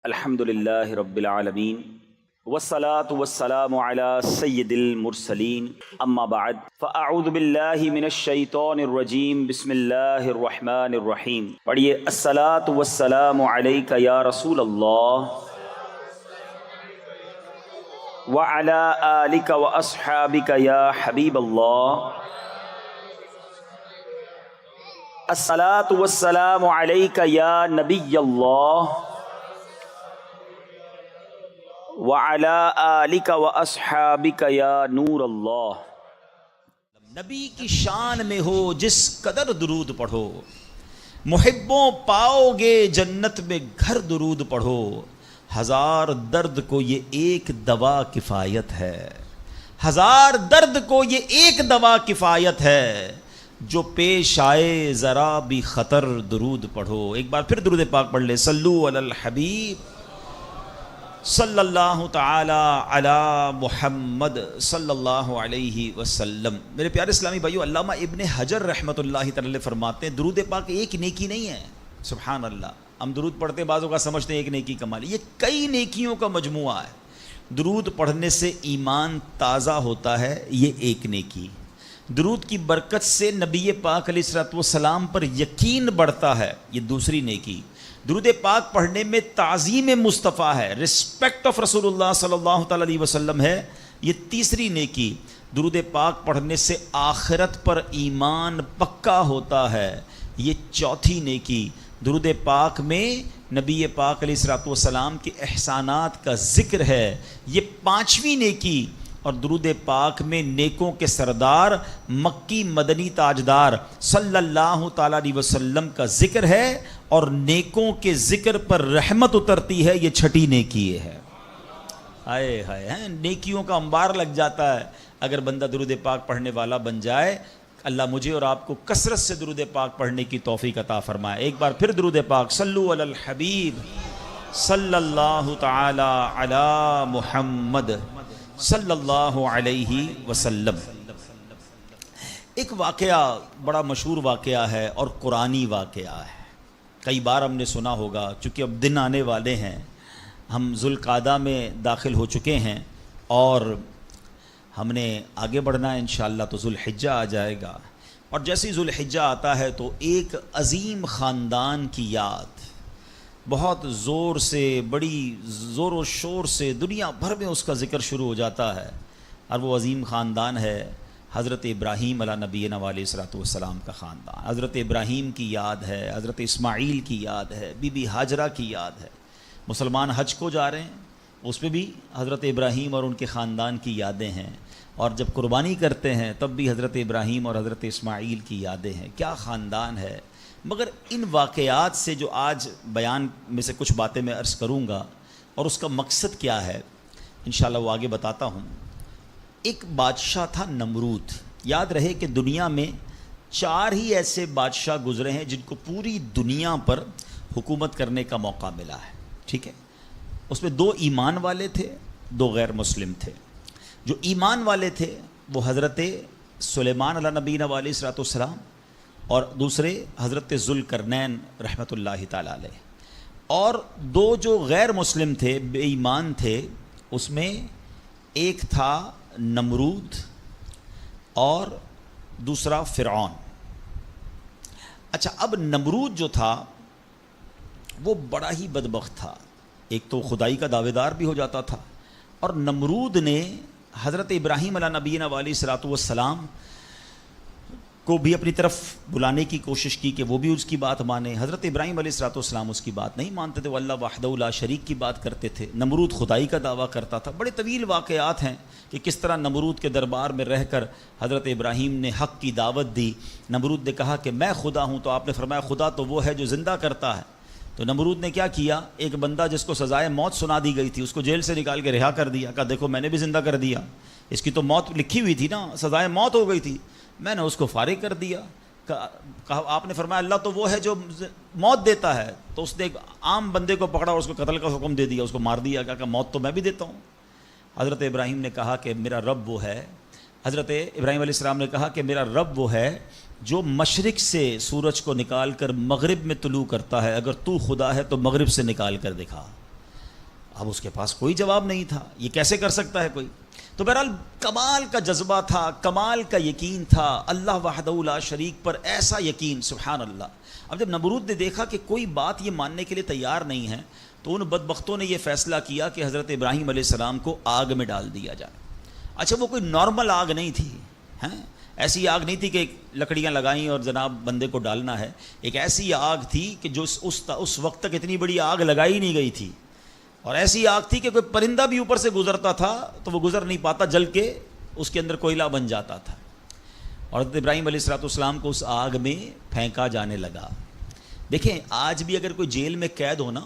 الحمد للہ رب العالمین والصلاة والسلام علی سید المرسلین اما بعد فاعوذ باللہ من الشیطان الرجیم بسم اللہ الرحمن الرحیم. پڑھیے الصلاة والسلام علیک یا رسول اللہ وعلی آلک واصحابک یا حبیب اللہ. الصلاة والسلام علیک یا نبی اللہ وَعَلَىٰ آلِكَ وَأَصْحَابِكَ يَا نور اللہ. نبی کی شان میں ہو جس قدر درود پڑھو، محبوں پاؤ گے جنت میں گھر درود پڑھو. ہزار درد کو یہ ایک دوا کفایت ہے، ہزار درد کو یہ ایک دوا کفایت ہے. جو پیش آئے ذرا بھی خطر درود پڑھو. ایک بار پھر درود پاک پڑھ لے. صلو علی الحبیب صلی اللہ تعالی علی محمد صلی اللہ علیہ وسلم. میرے پیارے اسلامی بھائیو، علامہ ابن حجر رحمۃ اللہ تعالی فرماتے ہیں درود پاک ایک نیکی نہیں ہے. سبحان اللہ. ہم درود پڑھتے بعضوں کا سمجھتے ہیں ایک نیکی کمال، یہ کئی نیکیوں کا مجموعہ ہے. درود پڑھنے سے ایمان تازہ ہوتا ہے، یہ ایک نیکی. درود کی برکت سے نبی پاک علیہ الصلوۃ والسلام پر یقین بڑھتا ہے، یہ دوسری نیکی. درود پاک پڑھنے میں تعظیم مصطفیٰ ہے، رسپیکٹ آف رسول اللہ صلی اللہ تعالی علیہ وسلم ہے، یہ تیسری نیکی. درود پاک پڑھنے سے آخرت پر ایمان پکا ہوتا ہے، یہ چوتھی نیکی. درود پاک میں نبی پاک علیہ الصلوۃ والسلام کے احسانات کا ذکر ہے، یہ پانچویں نیکی. اور درود پاک میں نیکوں کے سردار مکی مدنی تاجدار صلی اللہ تعالیٰ علیہ وسلم کا ذکر ہے، اور نیکوں کے ذکر پر رحمت اترتی ہے، یہ چھٹی نیکی ہے. ہائے ہائے، نیکیوں کا انبار لگ جاتا ہے اگر بندہ درود پاک پڑھنے والا بن جائے. اللہ مجھے اور آپ کو کثرت سے درود پاک پڑھنے کی توفیق عطا فرمائے. ایک بار پھر درود پاک. صلو علی الحبیب صلی اللہ تعالی علی محمد صلی اللہ علیہ وسلم. ایک واقعہ بڑا مشہور واقعہ ہے اور قرآنی واقعہ ہے. کئی بار ہم نے سنا ہوگا، چونکہ اب دن آنے والے ہیں، ہم ذوالقعدہ میں داخل ہو چکے ہیں اور ہم نے آگے بڑھنا ہے انشاءاللہ. تو ذوالحجہ آ جائے گا، اور جیسے ہی ذوالحجہ آتا ہے تو ایک عظیم خاندان کی یاد بہت زور سے، بڑی زور و شور سے دنیا بھر میں اس کا ذکر شروع ہو جاتا ہے. اور وہ عظیم خاندان ہے حضرت ابراہیم علیہ نبینا علیہ الصلوۃ والسلام کا خاندان. حضرت ابراہیم کی یاد ہے، حضرت اسماعیل کی یاد ہے، بی بی ہاجرہ کی یاد ہے. مسلمان حج کو جا رہے ہیں، اس پہ بھی حضرت ابراہیم اور ان کے خاندان کی یادیں ہیں، اور جب قربانی کرتے ہیں تب بھی حضرت ابراہیم اور حضرت اسماعیل کی یادیں ہیں. کیا خاندان ہے. مگر ان واقعات سے جو آج بیان میں سے کچھ باتیں میں عرض کروں گا، اور اس کا مقصد کیا ہے انشاءاللہ وہ آگے بتاتا ہوں. ایک بادشاہ تھا نمرود. یاد رہے کہ دنیا میں 4 ہی ایسے بادشاہ گزرے ہیں جن کو پوری دنیا پر حکومت کرنے کا موقع ملا ہے. ٹھیک ہے، اس میں 2 ایمان والے تھے، 2 غیر مسلم تھے. جو ایمان والے تھے وہ حضرت سلیمان علیہ نبینا علیہ الصلوۃ والسلام، اور دوسرے حضرت ذوالقرنین رحمۃ اللہ تعالی علیہ. اور 2 جو غیر مسلم تھے، بے ایمان تھے، اس میں ایک تھا نمرود اور دوسرا فرعون. اچھا، اب نمرود جو تھا وہ بڑا ہی بدبخت تھا. ایک تو خدائی کا دعوے دار بھی ہو جاتا تھا، اور نمرود نے حضرت ابراہیم علیہ نبینا علیہ الصلوۃ والسلام کو بھی اپنی طرف بلانے کی کوشش کی کہ وہ بھی اس کی بات مانے. حضرت ابراہیم علیہ الصلوۃ والسلام اس کی بات نہیں مانتے تھے، وہ اللہ وحدہ لا شریک کی بات کرتے تھے. نمرود خدائی کا دعویٰ کرتا تھا. بڑے طویل واقعات ہیں کہ کس طرح نمرود کے دربار میں رہ کر حضرت ابراہیم نے حق کی دعوت دی. نمرود نے کہا کہ میں خدا ہوں، تو آپ نے فرمایا خدا تو وہ ہے جو زندہ کرتا ہے. تو نمرود نے کیا کیا، ایک بندہ جس کو سزائے موت سنا دی گئی تھی اس کو جیل سے نکال کے رہا کر دیا. کہا دیکھو میں نے بھی زندہ کر دیا، اس کی تو موت لکھی ہوئی تھی نا، سزائے موت ہو گئی تھی، میں نے اس کو فارغ کر دیا. کہا آپ نے فرمایا اللہ تو وہ ہے جو موت دیتا ہے. تو اس نے ایک عام بندے کو پکڑا اور اس کو قتل کا حکم دے دیا، اس کو مار دیا. کہا موت تو میں بھی دیتا ہوں. حضرت ابراہیم نے کہا کہ میرا رب وہ ہے. حضرت ابراہیم علیہ السلام نے کہا کہ میرا رب وہ ہے جو مشرق سے سورج کو نکال کر مغرب میں طلوع کرتا ہے، اگر تو خدا ہے تو مغرب سے نکال کر دکھا. اب اس کے پاس کوئی جواب نہیں تھا، یہ کیسے کر سکتا ہے کوئی؟ تو بہرحال کمال کا جذبہ تھا، کمال کا یقین تھا اللہ وحدہ لا شریک پر، ایسا یقین، سبحان اللہ۔ اب جب نمرود نے دیکھا کہ کوئی بات یہ ماننے کے لیے تیار نہیں ہے، تو ان بدبختوں نے یہ فیصلہ کیا کہ حضرت ابراہیم علیہ السلام کو آگ میں ڈال دیا جائے۔ اچھا وہ کوئی نارمل آگ نہیں تھی، ایسی آگ نہیں تھی کہ لکڑیاں لگائیں اور جناب بندے کو ڈالنا ہے، ایک ایسی آگ تھی کہ جو اس وقت تک اتنی بڑی آگ لگائی نہیں گئی تھی، اور ایسی آگ تھی کہ کوئی پرندہ بھی اوپر سے گزرتا تھا تو وہ گزر نہیں پاتا، جل کے اس کے اندر کوئلہ بن جاتا تھا، اور حضرت ابراہیم علیہ السلام کو اس آگ میں پھینکا جانے لگا۔ دیکھیں آج بھی اگر کوئی جیل میں قید ہو نا،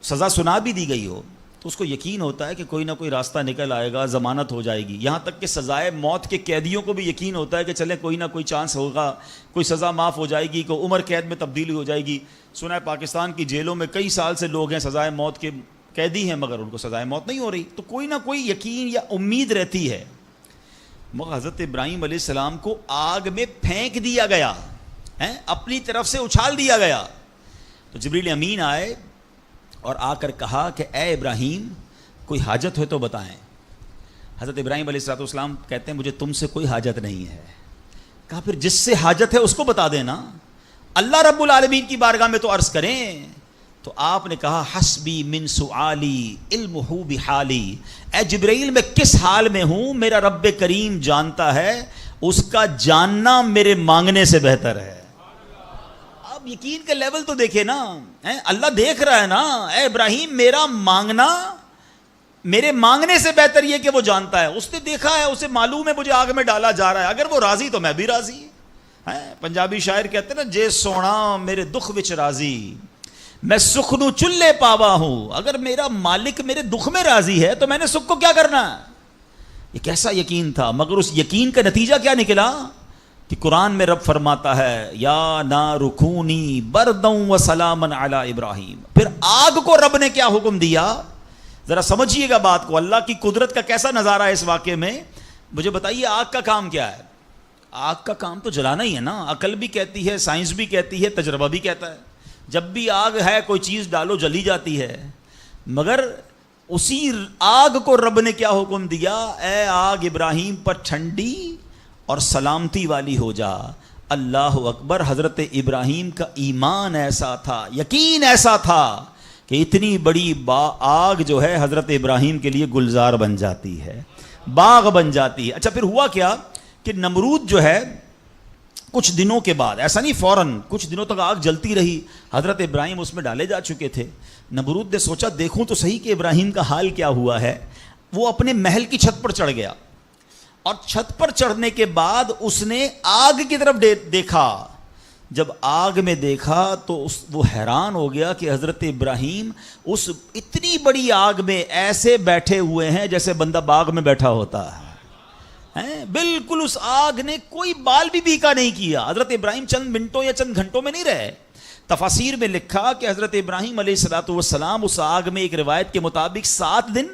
سزا سنا بھی دی گئی ہو، تو اس کو یقین ہوتا ہے کہ کوئی نہ کوئی راستہ نکل آئے گا، ضمانت ہو جائے گی۔ یہاں تک کہ سزائے موت کے قیدیوں کو بھی یقین ہوتا ہے کہ چلیں کوئی نہ کوئی چانس ہوگا، کوئی سزا معاف ہو جائے گی، کوئی عمر قید میں تبدیلی ہو جائے گی۔ سنا ہے پاکستان کی جیلوں میں کئی سال سے لوگ ہیں سزائے موت کے قیدی ہیں، مگر ان کو سزائے موت نہیں ہو رہی، تو کوئی نہ کوئی یقین یا امید رہتی ہے۔ مگر حضرت ابراہیم علیہ السلام کو آگ میں پھینک دیا گیا، اپنی طرف سے اچھال دیا گیا۔ تو جبریل امین آئے اور آ کر کہا کہ اے ابراہیم کوئی حاجت ہو تو بتائیں۔ حضرت ابراہیم علیہ السلام کہتے ہیں مجھے تم سے کوئی حاجت نہیں ہے۔ کہا پھر جس سے حاجت ہے اس کو بتا دینا، اللہ رب العالمین کی بارگاہ میں تو عرض کریں۔ تو آپ نے کہا حسبی من سؤالی علمہ بحالی، اے جبرائیل میں کس حال میں ہوں میرا رب کریم جانتا ہے، اس کا جاننا میرے مانگنے سے بہتر ہے۔ اب یقین کا لیول تو دیکھے نا، اللہ دیکھ رہا ہے نا، اے ابراہیم میرا مانگنا میرے مانگنے سے بہتر یہ کہ وہ جانتا ہے، اس نے دیکھا ہے، اسے معلوم ہے مجھے آگ میں ڈالا جا رہا ہے، اگر وہ راضی تو میں بھی راضی۔ پنجابی شاعر کہتے ہیں نا، جے سونا میرے دکھ وچ راضی میں سکھ نو چلے پاوا ہوں، اگر میرا مالک میرے دکھ میں راضی ہے تو میں نے سکھ کو کیا کرنا ہے۔ یہ کیسا یقین تھا، مگر اس یقین کا نتیجہ کیا نکلا کہ قرآن میں رب فرماتا ہے یا نار کونی برداً وسلاما علی ابراہیم۔ پھر آگ کو رب نے کیا حکم دیا، ذرا سمجھیے گا بات کو، اللہ کی قدرت کا کیسا نظارہ ہے اس واقعے میں۔ مجھے بتائیے آگ کا کام کیا ہے؟ آگ کا کام تو جلانا ہی ہے نا، عقل بھی کہتی ہے، سائنس بھی کہتی ہے، تجربہ بھی کہتا ہے، جب بھی آگ ہے کوئی چیز ڈالو جلی جاتی ہے۔ مگر اسی آگ کو رب نے کیا حکم دیا، اے آگ ابراہیم پر ٹھنڈی اور سلامتی والی ہو جا۔ اللہ اکبر، حضرت ابراہیم کا ایمان ایسا تھا، یقین ایسا تھا کہ اتنی بڑی آگ جو ہے حضرت ابراہیم کے لیے گلزار بن جاتی ہے، باغ بن جاتی ہے۔ اچھا پھر ہوا کیا کہ نمرود جو ہے کچھ دنوں کے بعد، ایسا نہیں فوراً، کچھ دنوں تک آگ جلتی رہی، حضرت ابراہیم اس میں ڈالے جا چکے تھے۔ نمرود نے سوچا دیکھوں تو صحیح کہ ابراہیم کا حال کیا ہوا ہے۔ وہ اپنے محل کی چھت پر چڑھ گیا، اور چھت پر چڑھنے کے بعد اس نے آگ کی طرف دیکھا۔ جب آگ میں دیکھا تو وہ حیران ہو گیا کہ حضرت ابراہیم اس اتنی بڑی آگ میں ایسے بیٹھے ہوئے ہیں جیسے بندہ باغ میں بیٹھا ہوتا ہے، بالکل اس آگ نے کوئی بال بھی بیکا نہیں کیا۔ حضرت ابراہیم چند منٹوں یا چند گھنٹوں میں نہیں رہے۔ تفاسیر میں لکھا کہ حضرت ابراہیم علیہ السلام اس آگ میں ایک روایت کے مطابق 7 دن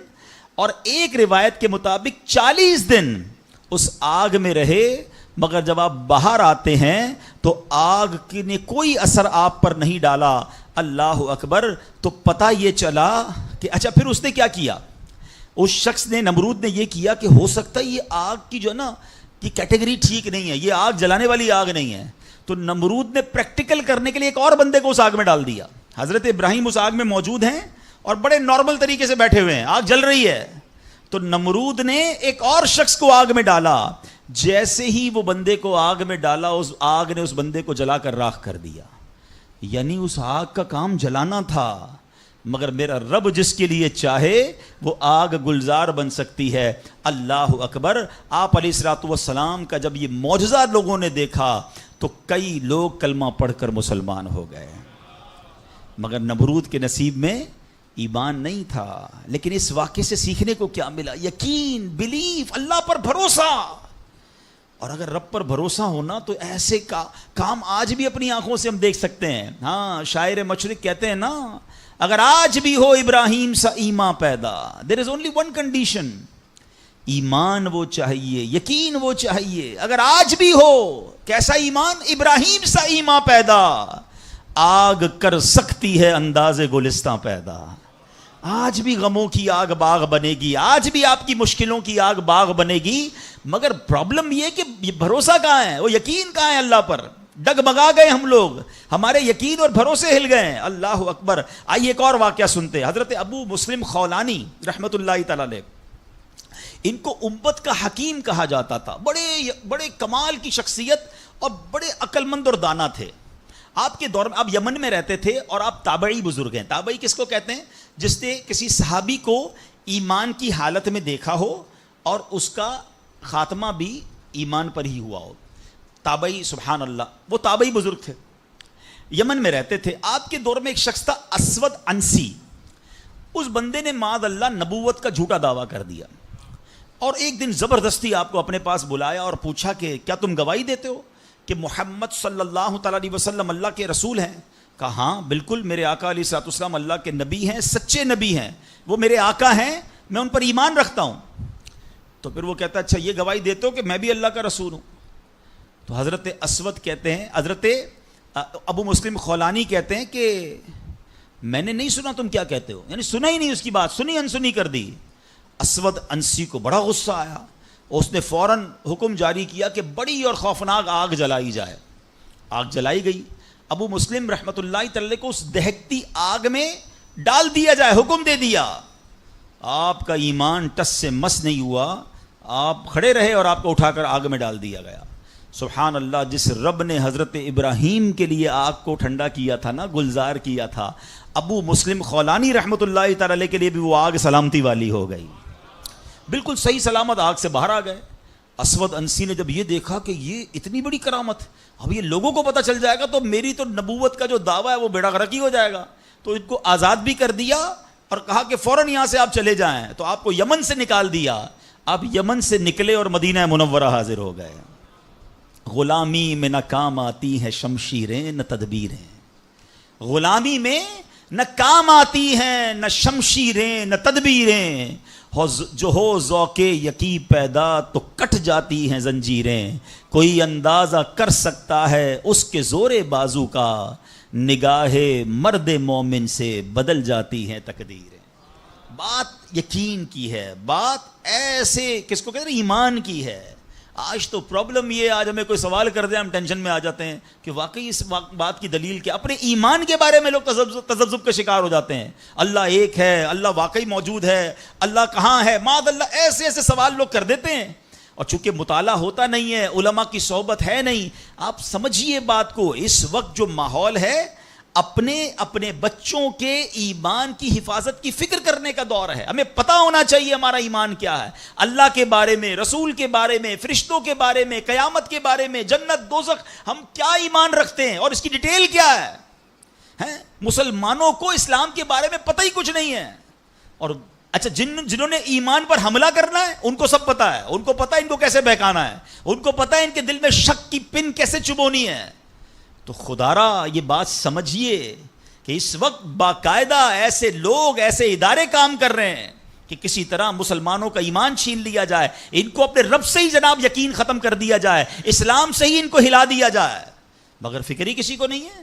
اور ایک روایت کے مطابق 40 دن اس آگ میں رہے، مگر جب آپ باہر آتے ہیں تو آگ نے کوئی اثر آپ پر نہیں ڈالا۔ اللہ اکبر، تو پتہ یہ چلا کہ اچھا پھر اس نے کیا کیا، اس شخص نے، نمرود نے یہ کیا کہ ہو سکتا ہے یہ آگ کی جو ہے نا یہ کیٹیگری ٹھیک نہیں ہے، یہ آگ جلانے والی آگ نہیں ہے۔ تو نمرود نے پریکٹیکل کرنے کے لیے ایک اور بندے کو اس آگ میں ڈال دیا۔ حضرت ابراہیم اس آگ میں موجود ہیں اور بڑے نارمل طریقے سے بیٹھے ہوئے ہیں، آگ جل رہی ہے، تو نمرود نے ایک اور شخص کو آگ میں ڈالا۔ جیسے ہی وہ بندے کو آگ میں ڈالا، اس آگ نے اس بندے کو جلا کر راکھ کر دیا۔ یعنی اس آگ کا کام جلانا تھا، مگر میرا رب جس کے لیے چاہے وہ آگ گلزار بن سکتی ہے۔ اللہ اکبر۔ آپ علیہ الصلوۃ والسلام کا جب یہ معجزہ لوگوں نے دیکھا تو کئی لوگ کلمہ پڑھ کر مسلمان ہو گئے، مگر نمرود کے نصیب میں ایمان نہیں تھا۔ لیکن اس واقعے سے سیکھنے کو کیا ملا؟ یقین، بلیف، اللہ پر بھروسہ۔ اور اگر رب پر بھروسہ ہونا تو ایسے کام آج بھی اپنی آنکھوں سے ہم دیکھ سکتے ہیں۔ ہاں، شاعر مشرق کہتے ہیں نا، اگر آج بھی ہو ابراہیم سا ایمان پیدا، there is only one condition، ایمان وہ چاہیے، یقین وہ چاہیے۔ اگر آج بھی ہو کیسا ایمان؟ ابراہیم سا ایمان پیدا، آگ کر سکتی ہے انداز گلستان پیدا۔ آج بھی غموں کی آگ باغ بنے گی, آج بھی آپ کی مشکلوں کی آگ باغ بنے گی, مگر پرابلم یہ کہ یہ بھروسہ کہاں ہے, وہ یقین کہاں ہے اللہ پر. ڈگمگا گئے ہم لوگ, ہمارے یقین اور بھروسے ہل گئے ہیں. اللہ اکبر. آئیے ایک اور واقعہ سنتے ہیں. حضرت ابو مسلم خولانی رحمت اللہ تعالی علیہ, ان کو امت کا حکیم کہا جاتا تھا. بڑے کمال کی شخصیت اور بڑے عقل مند اور دانا تھے. آپ کے دور میں, آپ یمن میں رہتے تھے اور آپ تابعی بزرگ ہیں. تابعی کس کو کہتے ہیں؟ جس نے کسی صحابی کو ایمان کی حالت میں دیکھا ہو اور اس کا خاتمہ بھی ایمان پر ہی ہوا ہو. تابعی, سبحان اللہ, وہ تابعی بزرگ تھے, یمن میں رہتے تھے. آپ کے دور میں ایک شخص تھا اسود انسی. اس بندے نے معاذ اللہ نبوت کا جھوٹا دعویٰ کر دیا اور ایک دن زبردستی آپ کو اپنے پاس بلایا اور پوچھا کہ کیا تم گواہی دیتے ہو کہ محمد صلی اللہ تعالیٰ علیہ وسلم اللہ کے رسول ہیں؟ کہا ہاں بالکل, میرے آقا علیہ الصلوۃ والسلام اللہ کے نبی ہیں, سچے نبی ہیں, وہ میرے آقا ہیں, میں ان پر ایمان رکھتا ہوں. تو پھر وہ کہتا ہے اچھا یہ گواہی دیتے ہو کہ میں بھی اللہ کا رسول ہوں؟ تو حضرت اسود کہتے ہیں, حضرت ابو مسلم خولانی کہتے ہیں کہ میں نے نہیں سنا تم کیا کہتے ہو, یعنی سنا ہی نہیں اس کی بات, سنی انسنی کر دی. اسود انسی کو بڑا غصہ آیا, اس نے فوراً حکم جاری کیا کہ بڑی اور خوفناک آگ جلائی جائے. آگ جلائی گئی. ابو مسلم رحمت اللہ تعالی کو اس دہکتی آگ میں ڈال دیا جائے, حکم دے دیا. آپ کا ایمان ٹس سے مس نہیں ہوا, آپ کھڑے رہے اور آپ کو اٹھا کر آگ میں ڈال دیا گیا. سبحان اللہ, جس رب نے حضرت ابراہیم کے لیے آگ کو ٹھنڈا کیا تھا نا, گلزار کیا تھا, ابو مسلم خولانی رحمت اللہ تعالی کے لیے بھی وہ آگ سلامتی والی ہو گئی. بالکل صحیح سلامت آگ سے باہر آ گئے. اسود انسی نے جب یہ دیکھا کہ یہ اتنی بڑی کرامت, اب یہ لوگوں کو پتہ چل جائے گا تو میری تو نبوت کا جو دعویٰ ہے وہ بیڑا غرقی ہو جائے گا. تو ان کو آزاد بھی کر دیا اور کہا کہ فوراً یہاں سے آپ چلے جائیں. تو آپ کو یمن سے نکال دیا. آپ یمن سے نکلے اور مدینہ منورہ حاضر ہو گئے. غلامی میں نہ کام آتی ہیں شمشیریں نہ تدبیریں, غلامی میں نہ کام آتی ہیں نہ شمشیریں نہ تدبیریں, جو ہو ذوق یقین پیدا تو کٹ جاتی ہیں زنجیریں, کوئی اندازہ کر سکتا ہے اس کے زور بازو کا, نگاہ مرد مومن سے بدل جاتی ہیں تقدیریں. بات یقین کی ہے, بات ایسے کس کو کہتے ہیں, ایمان کی ہے. آج تو پرابلم یہ, آج ہمیں کوئی سوال کر دیں ہم ٹینشن میں آ جاتے ہیں کہ واقعی اس بات کی دلیل کیا. اپنے ایمان کے بارے میں لوگ تذبذب کا شکار ہو جاتے ہیں. اللہ ایک ہے, اللہ واقعی موجود ہے, اللہ کہاں ہے, معاذ اللہ, ایسے ایسے سوال لوگ کر دیتے ہیں. اور چونکہ مطالعہ ہوتا نہیں ہے, علماء کی صحبت ہے نہیں. آپ سمجھیے بات کو, اس وقت جو ماحول ہے اپنے بچوں کے ایمان کی حفاظت کی فکر کرنے کا دور ہے. ہمیں پتہ ہونا چاہیے ہمارا ایمان کیا ہے, اللہ کے بارے میں, رسول کے بارے میں, فرشتوں کے بارے میں, قیامت کے بارے میں, جنت دوزخ, ہم کیا ایمان رکھتے ہیں اور اس کی ڈیٹیل کیا ہے. مسلمانوں کو اسلام کے بارے میں پتہ ہی کچھ نہیں ہے. اور اچھا جنہوں نے ایمان پر حملہ کرنا ہے ان کو سب پتہ ہے, ان کو پتہ ہے ان کو کیسے بہکانا ہے, ان کو پتہ ہے ان کے دل میں شک کی پن کیسے چبونی ہے. تو خدارا یہ بات سمجھیے کہ اس وقت باقاعدہ ایسے لوگ, ایسے ادارے کام کر رہے ہیں کہ کسی طرح مسلمانوں کا ایمان چھین لیا جائے, ان کو اپنے رب سے ہی جناب یقین ختم کر دیا جائے, اسلام سے ہی ان کو ہلا دیا جائے, مگر فکر ہی کسی کو نہیں ہے.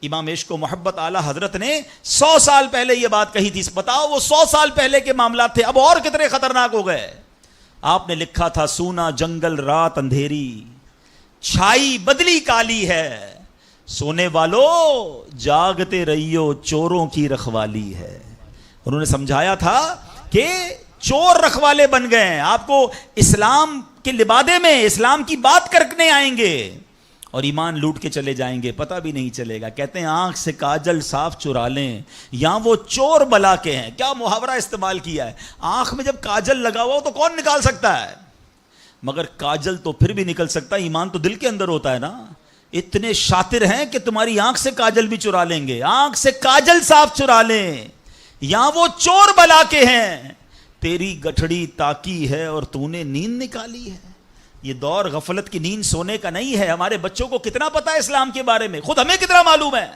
امام عشق و محبت اعلیٰ حضرت نے 100 سال پہلے یہ بات کہی تھی. بتاؤ وہ 100 سال پہلے کے معاملات تھے, اب اور کتنے خطرناک ہو گئے. آپ نے لکھا تھا سونا جنگل رات اندھیری, چھائی بدلی کالی ہے, سونے والو جاگتے رہیو چوروں کی رکھوالی ہے. انہوں نے سمجھایا تھا کہ چور رکھوالے بن گئے ہیں, آپ کو اسلام کے لبادے میں اسلام کی بات کرنے آئیں گے اور ایمان لوٹ کے چلے جائیں گے, پتہ بھی نہیں چلے گا. کہتے ہیں آنکھ سے کاجل صاف چرا لیں, یہاں وہ چور بلا کے ہیں. کیا محاورہ استعمال کیا ہے, آنکھ میں جب کاجل لگا ہوا ہو تو کون نکال سکتا ہے, مگر کاجل تو پھر بھی نکل سکتا ہے, ایمان تو دل کے اندر ہوتا ہے نا. اتنے شاطر ہیں کہ تمہاری آنکھ سے کاجل بھی چرا لیں گے, آنکھ سے کاجل صاف چرا لیں, یہاں وہ چور بلا کے ہیں. تیری گٹھڑی تاکی ہے اور تو نے نیند نکالی ہے. یہ دور غفلت کی نیند سونے کا نہیں ہے. ہمارے بچوں کو کتنا پتا ہے اسلام کے بارے میں, خود ہمیں کتنا معلوم ہے,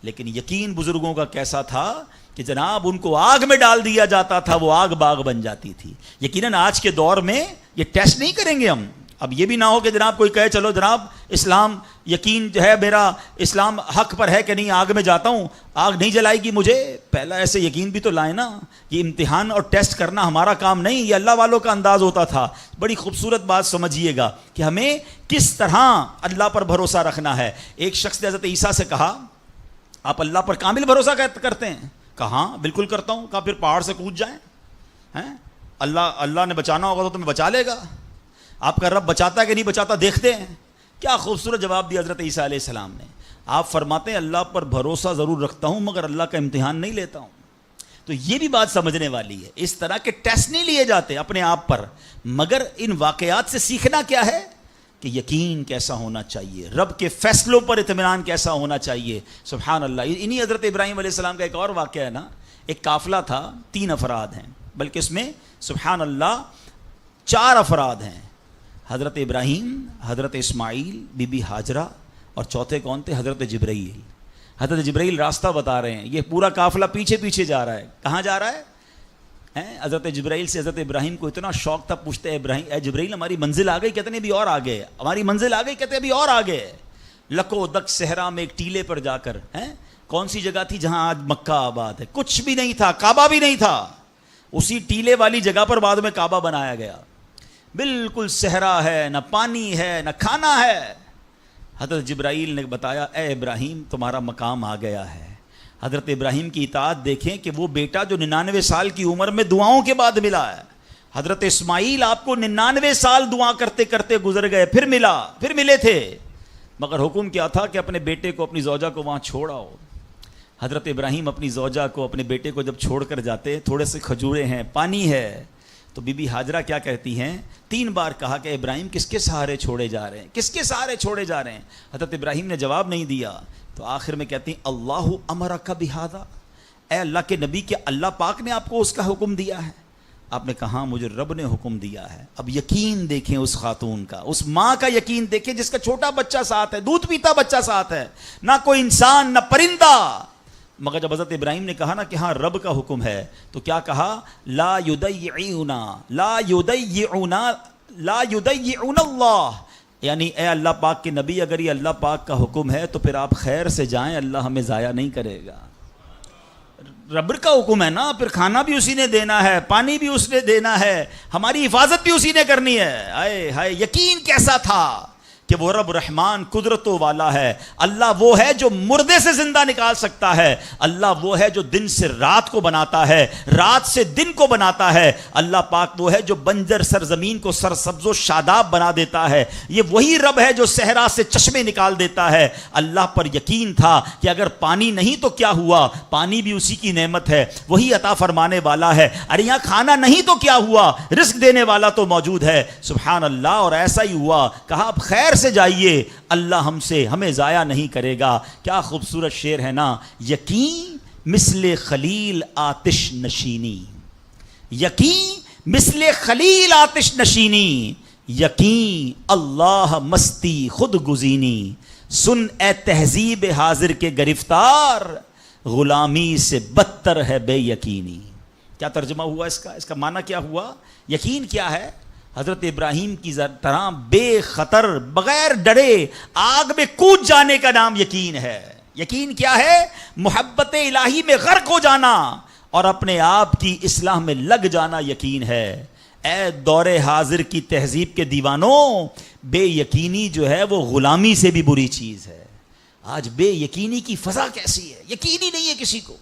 لیکن یقین بزرگوں کا کیسا تھا کہ جناب ان کو آگ میں ڈال دیا جاتا تھا, وہ آگ باغ بن جاتی تھی. یقیناً آج کے دور میں یہ ٹیسٹ نہیں کریں گے ہم, اب یہ بھی نہ ہو کہ جناب کوئی کہے چلو جناب اسلام یقین جو ہے میرا اسلام حق پر ہے کہ نہیں, آگ میں جاتا ہوں, آگ نہیں جلائے گی مجھے. پہلا ایسے یقین بھی تو لائیں نا. یہ امتحان اور ٹیسٹ کرنا ہمارا کام نہیں, یہ اللہ والوں کا انداز ہوتا تھا. بڑی خوبصورت بات سمجھیے گا کہ ہمیں کس طرح اللہ پر بھروسہ رکھنا ہے. ایک شخص نے حضرت عیسیٰ سے کہا آپ اللہ پر کامل بھروسہ کرتے ہیں؟ کہا ہاں بالکل کرتا ہوں. کہا پھر پہاڑ سے کود جائیں, اللہ نے بچانا ہوگا تو تمہیں بچا لے گا. آپ کا رب بچاتا ہے کہ نہیں بچاتا دیکھتے ہیں. کیا خوبصورت جواب دیا حضرت عیسیٰ علیہ السلام نے. آپ فرماتے ہیں اللہ پر بھروسہ ضرور رکھتا ہوں مگر اللہ کا امتحان نہیں لیتا ہوں. تو یہ بھی بات سمجھنے والی ہے. اس طرح کے ٹیسٹ نہیں لیے جاتے اپنے آپ پر, مگر ان واقعات سے سیکھنا کیا ہے کہ یقین کیسا ہونا چاہیے, رب کے فیصلوں پر اطمینان کیسا ہونا چاہیے. سبحان اللہ. انہی حضرت ابراہیم علیہ السلام کا ایک اور واقعہ ہے نا. ایک قافلہ تھا, 3 افراد ہیں, بلکہ اس میں سبحان اللہ 4 افراد ہیں. حضرت ابراہیم, حضرت اسماعیل, بی بی ہاجرہ, اور چوتھے کون تھے؟ حضرت جبرائیل. حضرت جبرائیل راستہ بتا رہے ہیں. یہ پورا قافلہ پیچھے پیچھے جا رہا ہے. کہاں جا رہا ہے؟ حضرت جبرائیل سے حضرت ابراہیم کو اتنا شوق تھا, پوچھتے ہیں ابراہیم اے جبرائیل ہماری منزل آ گئی؟ کہتے ہیں ابھی اور آگے. ہماری منزل آ گئی؟ کہتے ہیں ابھی اور آگے. لکو دک صحرا میں ایک ٹیلے پر جا کر, کون سی جگہ تھی جہاں آج مکہ آباد ہے؟ کچھ بھی نہیں تھا, کعبہ بھی نہیں تھا. اسی ٹیلے والی جگہ پر بعد میں کعبہ بنایا گیا. بالکل صحرا ہے, نہ پانی ہے نہ کھانا ہے. حضرت جبرائیل نے بتایا اے ابراہیم تمہارا مقام آ گیا ہے. حضرت ابراہیم کی اطاعت دیکھیں کہ وہ بیٹا جو 99 سال کی عمر میں دعاؤں کے بعد ملا ہے. حضرت اسماعیل آپ کو 99 سال دعا کرتے کرتے گزر گئے, پھر ملے تھے, مگر حکم کیا تھا کہ اپنے بیٹے کو, اپنی زوجہ کو وہاں چھوڑ آؤ. حضرت ابراہیم اپنی زوجہ کو, اپنے بیٹے کو جب چھوڑ کر جاتے, تھوڑے سے کھجورے ہیں, پانی ہے, تو بی بی ہاجرہ کیا کہتی ہیں؟ 3 بار کہا کہ ابراہیم کس کے سہارے چھوڑے جا رہے ہیں, کس کے سہارے چھوڑے جا رہے ہیں. حضرت ابراہیم نے جواب نہیں دیا, تو آخر میں کہتی ہیں اللہ امرک بہذا, اے اللہ کے نبی, کہ اللہ پاک نے آپ کو اس کا حکم دیا ہے؟ آپ نے کہا مجھے رب نے حکم دیا ہے. اب یقین دیکھیں اس خاتون کا, اس ماں کا یقین دیکھیں جس کا چھوٹا بچہ ساتھ ہے, دودھ پیتا بچہ ساتھ ہے, نہ کوئی انسان نہ پرندہ. مگر جب حضرت ابراہیم نے کہا نا کہ ہاں رب کا حکم ہے, تو کیا کہا؟ لا یضیعنا اللہ, یعنی اے اللہ پاک کے نبی اگر یہ اللہ پاک کا حکم ہے تو پھر آپ خیر سے جائیں, اللہ ہمیں ضائع نہیں کرے گا. رب کا حکم ہے نا, پھر کھانا بھی اسی نے دینا ہے, پانی بھی اس نے دینا ہے, ہماری حفاظت بھی اسی نے کرنی ہے. ہائے ہائے یقین کیسا تھا کہ وہ رب رحمان قدرتوں والا ہے. اللہ وہ ہے جو مردے سے زندہ نکال سکتا ہے. اللہ وہ ہے جو دن سے رات کو بناتا ہے, رات سے دن کو بناتا ہے. اللہ پاک وہ ہے جو بنجر سرزمین کو سرسبز و شاداب بنا دیتا ہے. یہ وہی رب ہے جو صحرا سے چشمے نکال دیتا ہے. اللہ پر یقین تھا کہ اگر پانی نہیں تو کیا ہوا, پانی بھی اسی کی نعمت ہے, وہی عطا فرمانے والا ہے. ارے یہاں کھانا نہیں تو کیا ہوا, رزق دینے والا تو موجود ہے. سبحان اللہ. اور ایسا ہی ہوا, کہا اب خیر سے جائیے, اللہ ہمیں ضائع نہیں کرے گا. کیا خوبصورت شعر ہے نا. یقین مثل خلیل آتش نشینی, یقین مثل خلیل آتش نشینی, یقین اللہ مستی خود گزینی, سن اے تہذیب حاضر کے گرفتار, غلامی سے بدتر ہے بے یقینی. کیا ترجمہ ہوا اس کا معنی کیا ہوا؟ یقین کیا ہے؟ حضرت ابراہیم کی طرح بے خطر بغیر ڈرے آگ میں کود جانے کا نام یقین ہے. یقین کیا ہے؟ محبت الہی میں غرق ہو جانا اور اپنے آپ کی اصلاح میں لگ جانا یقین ہے. اے دور حاضر کی تہذیب کے دیوانوں, بے یقینی جو ہے وہ غلامی سے بھی بری چیز ہے. آج بے یقینی کی فضا کیسی ہے, یقین ہی نہیں ہے کسی کو.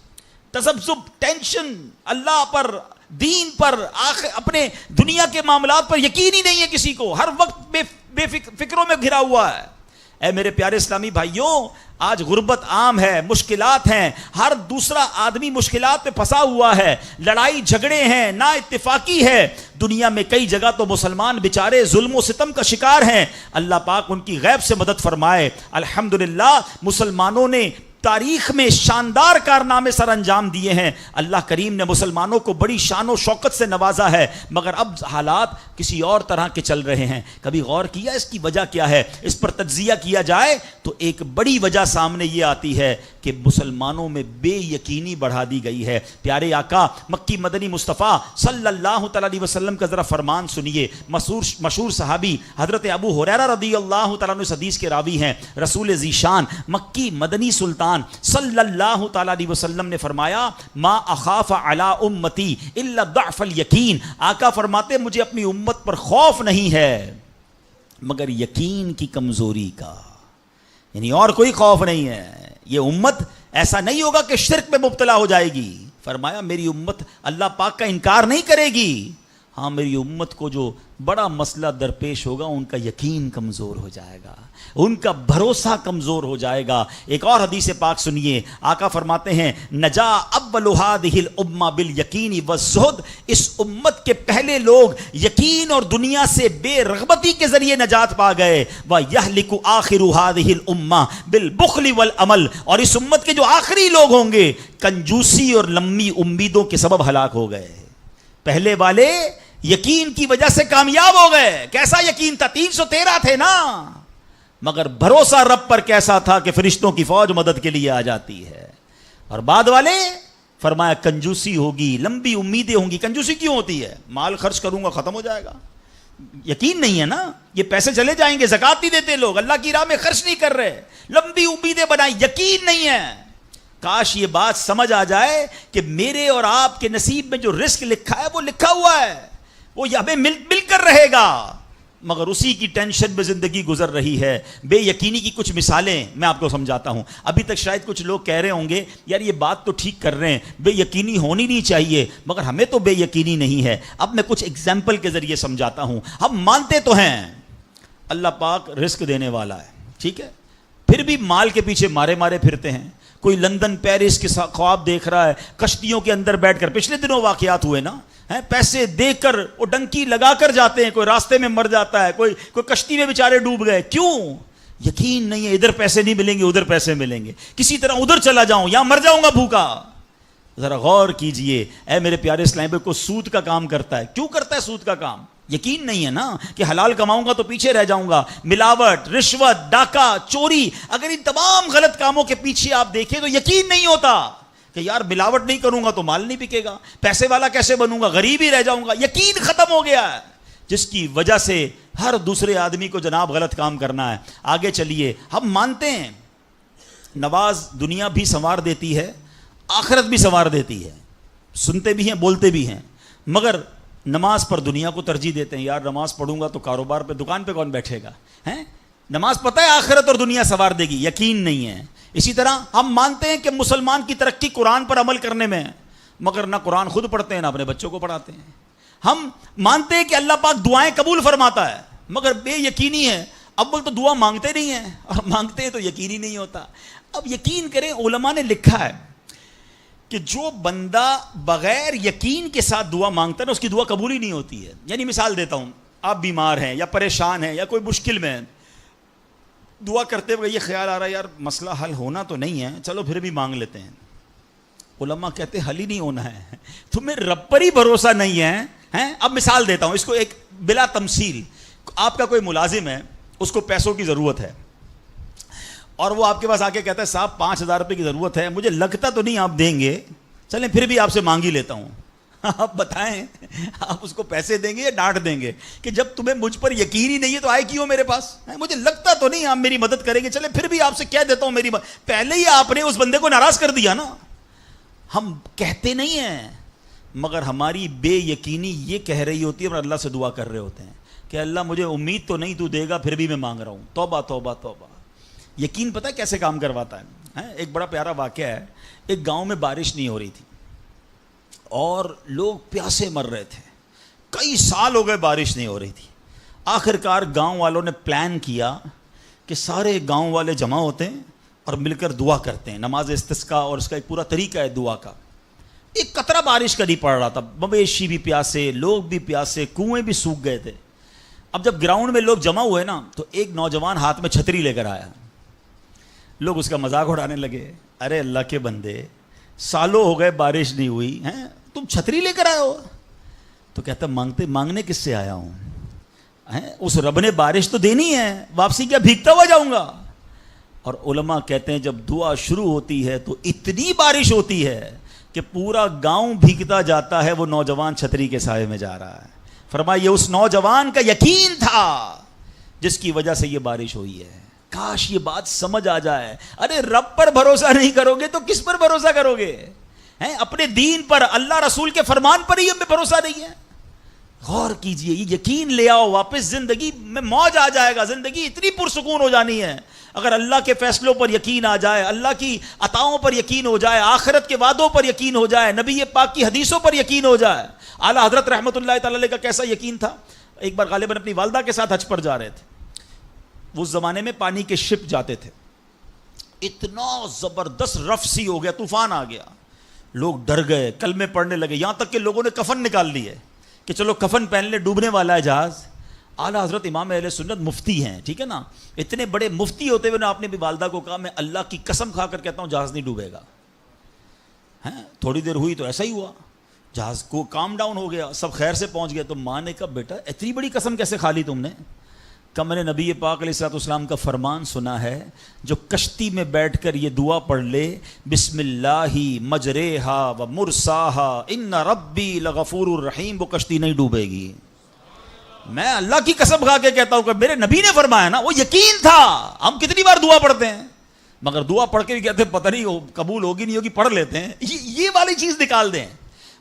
تذبذب, ٹینشن, اللہ پر, دین پر, اپنے دنیا کے معاملات پر یقین ہی نہیں ہے کسی کو. ہر وقت بے فکروں میں گھرا ہوا ہے. اے میرے پیارے اسلامی بھائیوں, آج غربت عام ہے, مشکلات ہیں, ہر دوسرا آدمی مشکلات پہ پھنسا ہوا ہے, لڑائی جھگڑے ہیں, نا اتفاقی ہے. دنیا میں کئی جگہ تو مسلمان بیچارے ظلم و ستم کا شکار ہیں. اللہ پاک ان کی غیب سے مدد فرمائے. الحمدللہ مسلمانوں نے تاریخ میں شاندار کارنامے سر انجام دیے ہیں. اللہ کریم نے مسلمانوں کو بڑی شان و شوکت سے نوازا ہے, مگر اب حالات کسی اور طرح کے چل رہے ہیں. کبھی غور کیا اس کی وجہ کیا ہے؟ اس پر تجزیہ کیا جائے تو ایک بڑی وجہ سامنے یہ آتی ہے کہ مسلمانوں میں بے یقینی بڑھا دی گئی ہے. پیارے آقا مکی مدنی مصطفیٰ صلی اللہ تعالی علیہ وسلم کا ذرا فرمان سنیے. مشہور صحابی حضرت ابو ہریرہ رضی اللہ تعالیٰ عنہ اس حدیث کے راوی ہیں. رسول ذیشان مکی مدنی سلطان صلی اللہ تعالی علیہ وسلم نے فرمایا ما اخاف علی امتی الا ضعف الیقین. آقا فرماتے مجھے اپنی امت پر خوف نہیں ہے مگر یقین کی کمزوری کا, یعنی اور کوئی خوف نہیں ہے. یہ امت ایسا نہیں ہوگا کہ شرک میں مبتلا ہو جائے گی. فرمایا میری امت اللہ پاک کا انکار نہیں کرے گی, ہاں میری امت کو جو بڑا مسئلہ درپیش ہوگا ان کا یقین کمزور ہو جائے گا, ان کا بھروسہ کمزور ہو جائے گا. ایک اور حدیث پاک سنیے. آقا فرماتے ہیں نجا اول هذه الامه بالیقین والزہد. اس امت کے پہلے لوگ یقین اور دنیا سے بے رغبتی کے ذریعے نجات پا گئے. وَيَهْلِكُ آخِرُ هَذِهِ الْأُمَّةِ بِالْبُخْلِ وَالْعَمَلِ. اور اس امت کے جو آخری لوگ ہوں گے کنجوسی اور لمبی امیدوں کے سبب ہلاک ہو گئے. پہلے والے یقین کی وجہ سے کامیاب ہو گئے. کیسا یقین تھا؟ 313 تھے نا, مگر بھروسہ رب پر کیسا تھا کہ فرشتوں کی فوج مدد کے لیے آ جاتی ہے. اور بعد والے فرمایا کنجوسی ہوگی, لمبی امیدیں ہوں گی. کنجوسی کیوں ہوتی ہے؟ مال خرچ کروں گا ختم ہو جائے گا, یقین نہیں ہے نا, یہ پیسے چلے جائیں گے. زکات نہیں دیتے لوگ, اللہ کی راہ میں خرچ نہیں کر رہے, لمبی امیدیں بنائی, یقین نہیں ہے. کاش یہ بات سمجھ آ جائے کہ میرے اور آپ کے نصیب میں جو رزق لکھا ہے وہ لکھا ہوا ہے, وہ ہمیں مل کر رہے گا, مگر اسی کی ٹینشن میں زندگی گزر رہی ہے. بے یقینی کی کچھ مثالیں میں آپ کو سمجھاتا ہوں. ابھی تک شاید کچھ لوگ کہہ رہے ہوں گے یار یہ بات تو ٹھیک کر رہے ہیں, بے یقینی ہونی نہیں چاہیے, مگر ہمیں تو بے یقینی نہیں ہے. اب میں کچھ ایگزامپل کے ذریعے سمجھاتا ہوں. ہم مانتے تو ہیں اللہ پاک رزق دینے والا ہے, ٹھیک ہے, پھر بھی مال کے پیچھے مارے پھرتے ہیں. کوئی لندن پیرس کے خواب دیکھ رہا ہے, کشتیوں کے اندر بیٹھ کر, پچھلے دنوں واقعات ہوئے نا, پیسے دے کر وہ ڈنکی لگا کر جاتے ہیں, کوئی راستے میں مر جاتا ہے, کوئی کشتی میں بیچارے ڈوب گئے. کیوں؟ یقین نہیں ہے ادھر پیسے نہیں ملیں گے, ادھر پیسے ملیں گے, کسی طرح ادھر چلا جاؤں یا مر جاؤں گا بھوکا. ذرا غور کیجئے اے میرے پیارے اسلام بھائی, کو سود کا کام کرتا ہے. کیوں کرتا ہے سود کا کام؟ یقین نہیں ہے نا کہ حلال کماؤں گا تو پیچھے رہ جاؤں گا. ملاوٹ, رشوت, ڈاکہ, چوری, اگر ان تمام غلط کاموں کے پیچھے آپ دیکھیں تو یقین نہیں ہوتا کہ یار ملاوٹ نہیں کروں گا تو مال نہیں بکے گا, پیسے والا کیسے بنوں گا, غریب ہی رہ جاؤں گا. یقین ختم ہو گیا ہے, جس کی وجہ سے ہر دوسرے آدمی کو جناب غلط کام کرنا ہے. آگے چلیے. ہم مانتے ہیں نواز دنیا بھی سنوار دیتی ہے, آخرت بھی سنوار دیتی ہے, سنتے بھی ہیں بولتے بھی ہیں, مگر نماز پر دنیا کو ترجیح دیتے ہیں. یار نماز پڑھوں گا تو کاروبار پہ, دکان پہ کون بیٹھے گا, ہیں؟ نماز پتہ ہے آخرت اور دنیا سنوار دے گی, یقین نہیں ہے. اسی طرح ہم مانتے ہیں کہ مسلمان کی ترقی قرآن پر عمل کرنے میں ہے, مگر نہ قرآن خود پڑھتے ہیں نہ اپنے بچوں کو پڑھاتے ہیں. ہم مانتے ہیں کہ اللہ پاک دعائیں قبول فرماتا ہے, مگر بے یقینی ہے. اول تو دعا مانگتے نہیں ہیں, اور مانگتے ہیں تو یقینی نہیں ہوتا. اب یقین کریں, علماء نے لکھا ہے کہ جو بندہ بغیر یقین کے ساتھ دعا مانگتا ہے نا, اس کی دعا قبول ہی نہیں ہوتی ہے. یعنی مثال دیتا ہوں, آپ بیمار ہیں یا پریشان ہیں یا کوئی مشکل میں ہیں, دعا کرتے ہوئے یہ خیال آ رہا ہے یار مسئلہ حل ہونا تو نہیں ہے, چلو پھر بھی مانگ لیتے ہیں. علماء کہتے ہیں حل ہی نہیں ہونا ہے, تمہیں رب پر ہی بھروسہ نہیں ہے. اب مثال دیتا ہوں اس کو ایک بلا تمثیل. آپ کا کوئی ملازم ہے, اس کو پیسوں کی ضرورت ہے, اور وہ آپ کے پاس آ کے کہتا ہے صاحب 5,000 روپے کی ضرورت ہے, مجھے لگتا تو نہیں آپ دیں گے, چلیں پھر بھی آپ سے مانگ ہی لیتا ہوں. آپ بتائیں آپ اس کو پیسے دیں گے یا ڈانٹ دیں گے کہ جب تمہیں مجھ پر یقین ہی نہیں ہے تو آئے کیوں میرے پاس, مجھے لگتا تو نہیں آپ میری مدد کریں گے, چلیں پھر بھی آپ سے کہہ دیتا ہوں میری پہلے ہی آپ نے اس بندے کو ناراض کر دیا نا. ہم کہتے نہیں ہیں, مگر ہماری بے یقینی یہ کہہ رہی ہوتی ہے, اور اللہ سے دعا کر رہے ہوتے ہیں کہ اللہ مجھے امید تو نہیں تو دے گا, پھر بھی میں مانگ رہا ہوں. توبہ توبہ توبہ. یقین پتہ ہے کیسے کام کرواتا ہے؟ ایک بڑا پیارا واقعہ ہے. ایک گاؤں میں بارش نہیں ہو رہی تھی اور لوگ پیاسے مر رہے تھے, کئی سال ہو گئے بارش نہیں ہو رہی تھی. آخر کار گاؤں والوں نے پلان کیا کہ سارے گاؤں والے جمع ہوتے ہیں اور مل کر دعا کرتے ہیں, نماز استسقاء, اور اس کا ایک پورا طریقہ ہے دعا کا. ایک قطرہ بارش کا نہیں پڑ رہا تھا, مویشی بھی پیاسے, لوگ بھی پیاسے, کنویں بھی سوکھ گئے تھے. اب جب گراؤنڈ میں لوگ جمع ہوئے نا تو ایک نوجوان ہاتھ میں چھتری لے کر آیا. لوگ اس کا مذاق اڑانے لگے، ارے اللہ کے بندے سالوں ہو گئے بارش نہیں ہوئی ہیں، تم چھتری لے کر آئے ہو؟ تو کہتا مانگنے کس سے آیا ہوں؟ اس رب نے بارش تو دینی ہے، واپسی کیا بھیگتا ہوا جاؤں گا؟ اور علماء کہتے ہیں جب دعا شروع ہوتی ہے تو اتنی بارش ہوتی ہے کہ پورا گاؤں بھیگتا جاتا ہے، وہ نوجوان چھتری کے سائے میں جا رہا ہے۔ فرمایا یہ اس نوجوان کا یقین تھا جس کی وجہ سے یہ بارش ہوئی ہے۔ کاش یہ بات سمجھ آ جائے، ارے رب پر بھروسہ نہیں کرو گے تو کس پر بھروسہ کرو گے؟ اپنے دین پر، اللہ رسول کے فرمان پر ہی ہمیں بھروسہ نہیں ہے۔ غور کیجئے، یہ یقین لے آؤ واپس، زندگی میں موج آ جائے گا، زندگی اتنی پرسکون ہو جانی ہے اگر اللہ کے فیصلوں پر یقین آ جائے، اللہ کی عطاؤں پر یقین ہو جائے، آخرت کے وعدوں پر یقین ہو جائے، نبی پاک کی حدیثوں پر یقین ہو جائے۔ اعلیٰ حضرت رحمۃ اللہ تعالی علیہ کا کیسا یقین تھا؟ ایک بار غالباً اپنی والدہ کے ساتھ حج پر جا رہے تھے، اس زمانے میں پانی کے شپ جاتے تھے، اتنا زبردست رف سی ہو گیا، طوفان آ گیا، لوگ ڈر گئے، کلمے پڑھنے لگے، یہاں تک کہ لوگوں نے کفن نکال لیے کہ چلو کفن پہن لے، ڈوبنے والا ہے جہاز۔ اعلیٰ حضرت امام اہل سنت مفتی ہیں، ٹھیک ہے نا، اتنے بڑے مفتی ہوتے ہوئے آپ نے بھی والدہ کو کہا میں اللہ کی قسم کھا کر کہتا ہوں جہاز نہیں ڈوبے گا۔ تھوڑی دیر ہوئی تو ایسا ہی ہوا، جہاز کو کام ڈاؤن ہو گیا، سب خیر سے پہنچ گئے۔ تو ماں نے کہا بیٹا اتنی بڑی قسم کیسے کھا لی تم نے؟ کہ میں نے نبی پاک علیہ الصلوۃ والسلام کا فرمان سنا ہے، جو کشتی میں بیٹھ کر یہ دعا پڑھ لے، بسم اللہ مجریہا و مرساہا ان ربی لغفور الرحیم، وہ کشتی نہیں ڈوبے گی۔ میں اللہ کی قسم کھا کے کہتا ہوں کہ میرے نبی نے فرمایا نا، وہ یقین تھا۔ ہم کتنی بار دعا پڑھتے ہیں مگر دعا پڑھ کے بھی کہتے ہیں پتہ نہیں قبول ہوگی نہیں ہوگی، پڑھ لیتے ہیں، یہ والی چیز نکال دیں۔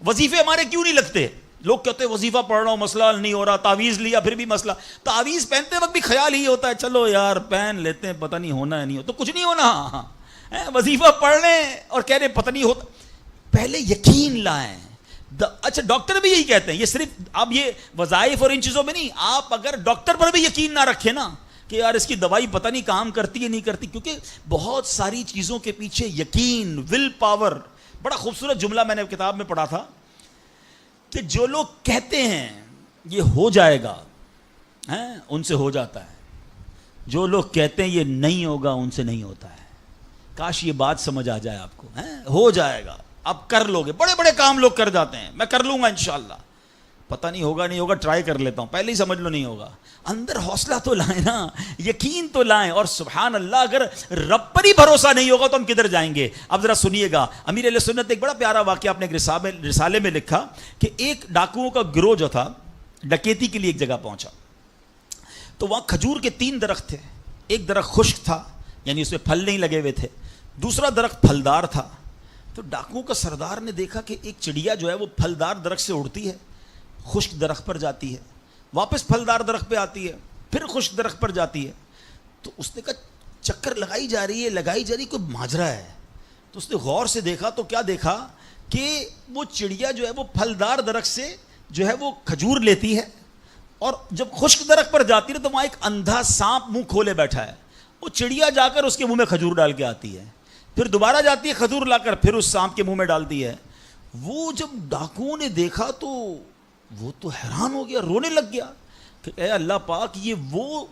وظیفے ہمارے کیوں نہیں لگتے؟ لوگ کہتے ہیں وظیفہ پڑھ رہا ہوں مسئلہ نہیں ہو رہا، تعویذ لیا پھر بھی مسئلہ۔ تعویذ پہنتے وقت بھی خیال ہی ہوتا ہے چلو یار پہن لیتے ہیں، پتہ نہیں ہونا ہے نہیں ہو تو کچھ نہیں ہونا۔ وظیفہ پڑھ لیں اور کہہ رہے پتہ نہیں ہوتا، پہلے یقین لائیں۔ اچھا ڈاکٹر بھی یہی کہتے ہیں، یہ صرف اب یہ وظائف اور ان چیزوں میں نہیں، آپ اگر ڈاکٹر پر بھی یقین نہ رکھیں نا کہ یار اس کی دوائی پتہ نہیں کام کرتی ہے نہیں کرتی، کیونکہ بہت ساری چیزوں کے پیچھے یقین، ول پاور۔ بڑا خوبصورت جملہ میں نے کتاب میں پڑھا تھا کہ جو لوگ کہتے ہیں یہ ہو جائے گا ان سے ہو جاتا ہے، جو لوگ کہتے ہیں یہ نہیں ہوگا ان سے نہیں ہوتا ہے۔ کاش یہ بات سمجھ آ جائے آپ کو، ہو جائے گا، آپ کر لو گے، بڑے بڑے کام لوگ کر جاتے ہیں، میں کر لوں گا انشاءاللہ، پتہ نہیں ہوگا نہیں ہوگا، ٹرائی کر لیتا ہوں، پہلے ہی سمجھ لو نہیں ہوگا۔ اندر حوصلہ تو لائیں نا، یقین تو لائیں۔ اور سبحان اللہ اگر رب پر ہی بھروسہ نہیں ہوگا تو ہم کدھر جائیں گے؟ اب ذرا سنیے گا، امیر اہل سنت ایک بڑا پیارا واقعہ اپنے رسالے میں لکھا کہ ایک ڈاکوؤں کا گروہ جو تھا ڈکیتی کے لیے ایک جگہ پہنچا، تو وہاں کھجور کے 3 درخت تھے، ایک درخت خشک تھا یعنی اس میں پھل نہیں لگے ہوئے تھے، دوسرا درخت پھلدار تھا۔ تو ڈاکوؤں کا سردار نے دیکھا کہ ایک چڑیا جو ہے وہ پھلدار درخت سے اڑتی ہے، خشک درخت پر جاتی ہے، واپس پھلدار درخت پہ آتی ہے، پھر خشک درخت پر جاتی ہے۔ تو اس نے کہا چکر لگائی جا رہی ہے، کوئی ماجرا ہے۔ تو اس نے غور سے دیکھا تو کیا دیکھا کہ وہ چڑیا جو ہے وہ پھلدار درخت سے جو ہے وہ کھجور لیتی ہے، اور جب خشک درخت پر جاتی ہے تو وہاں ایک اندھا سانپ منہ کھولے بیٹھا ہے، وہ چڑیا جا کر اس کے منہ میں کھجور ڈال کے آتی ہے، پھر دوبارہ جاتی ہے کھجور لا کر پھر اس سانپ کے منہ میں ڈالتی ہے۔ وہ جب ڈاکوؤں نے دیکھا تو وہ تو حیران ہو گیا، رونے لگ گیا کہ اے اللہ پاک، یہ وہ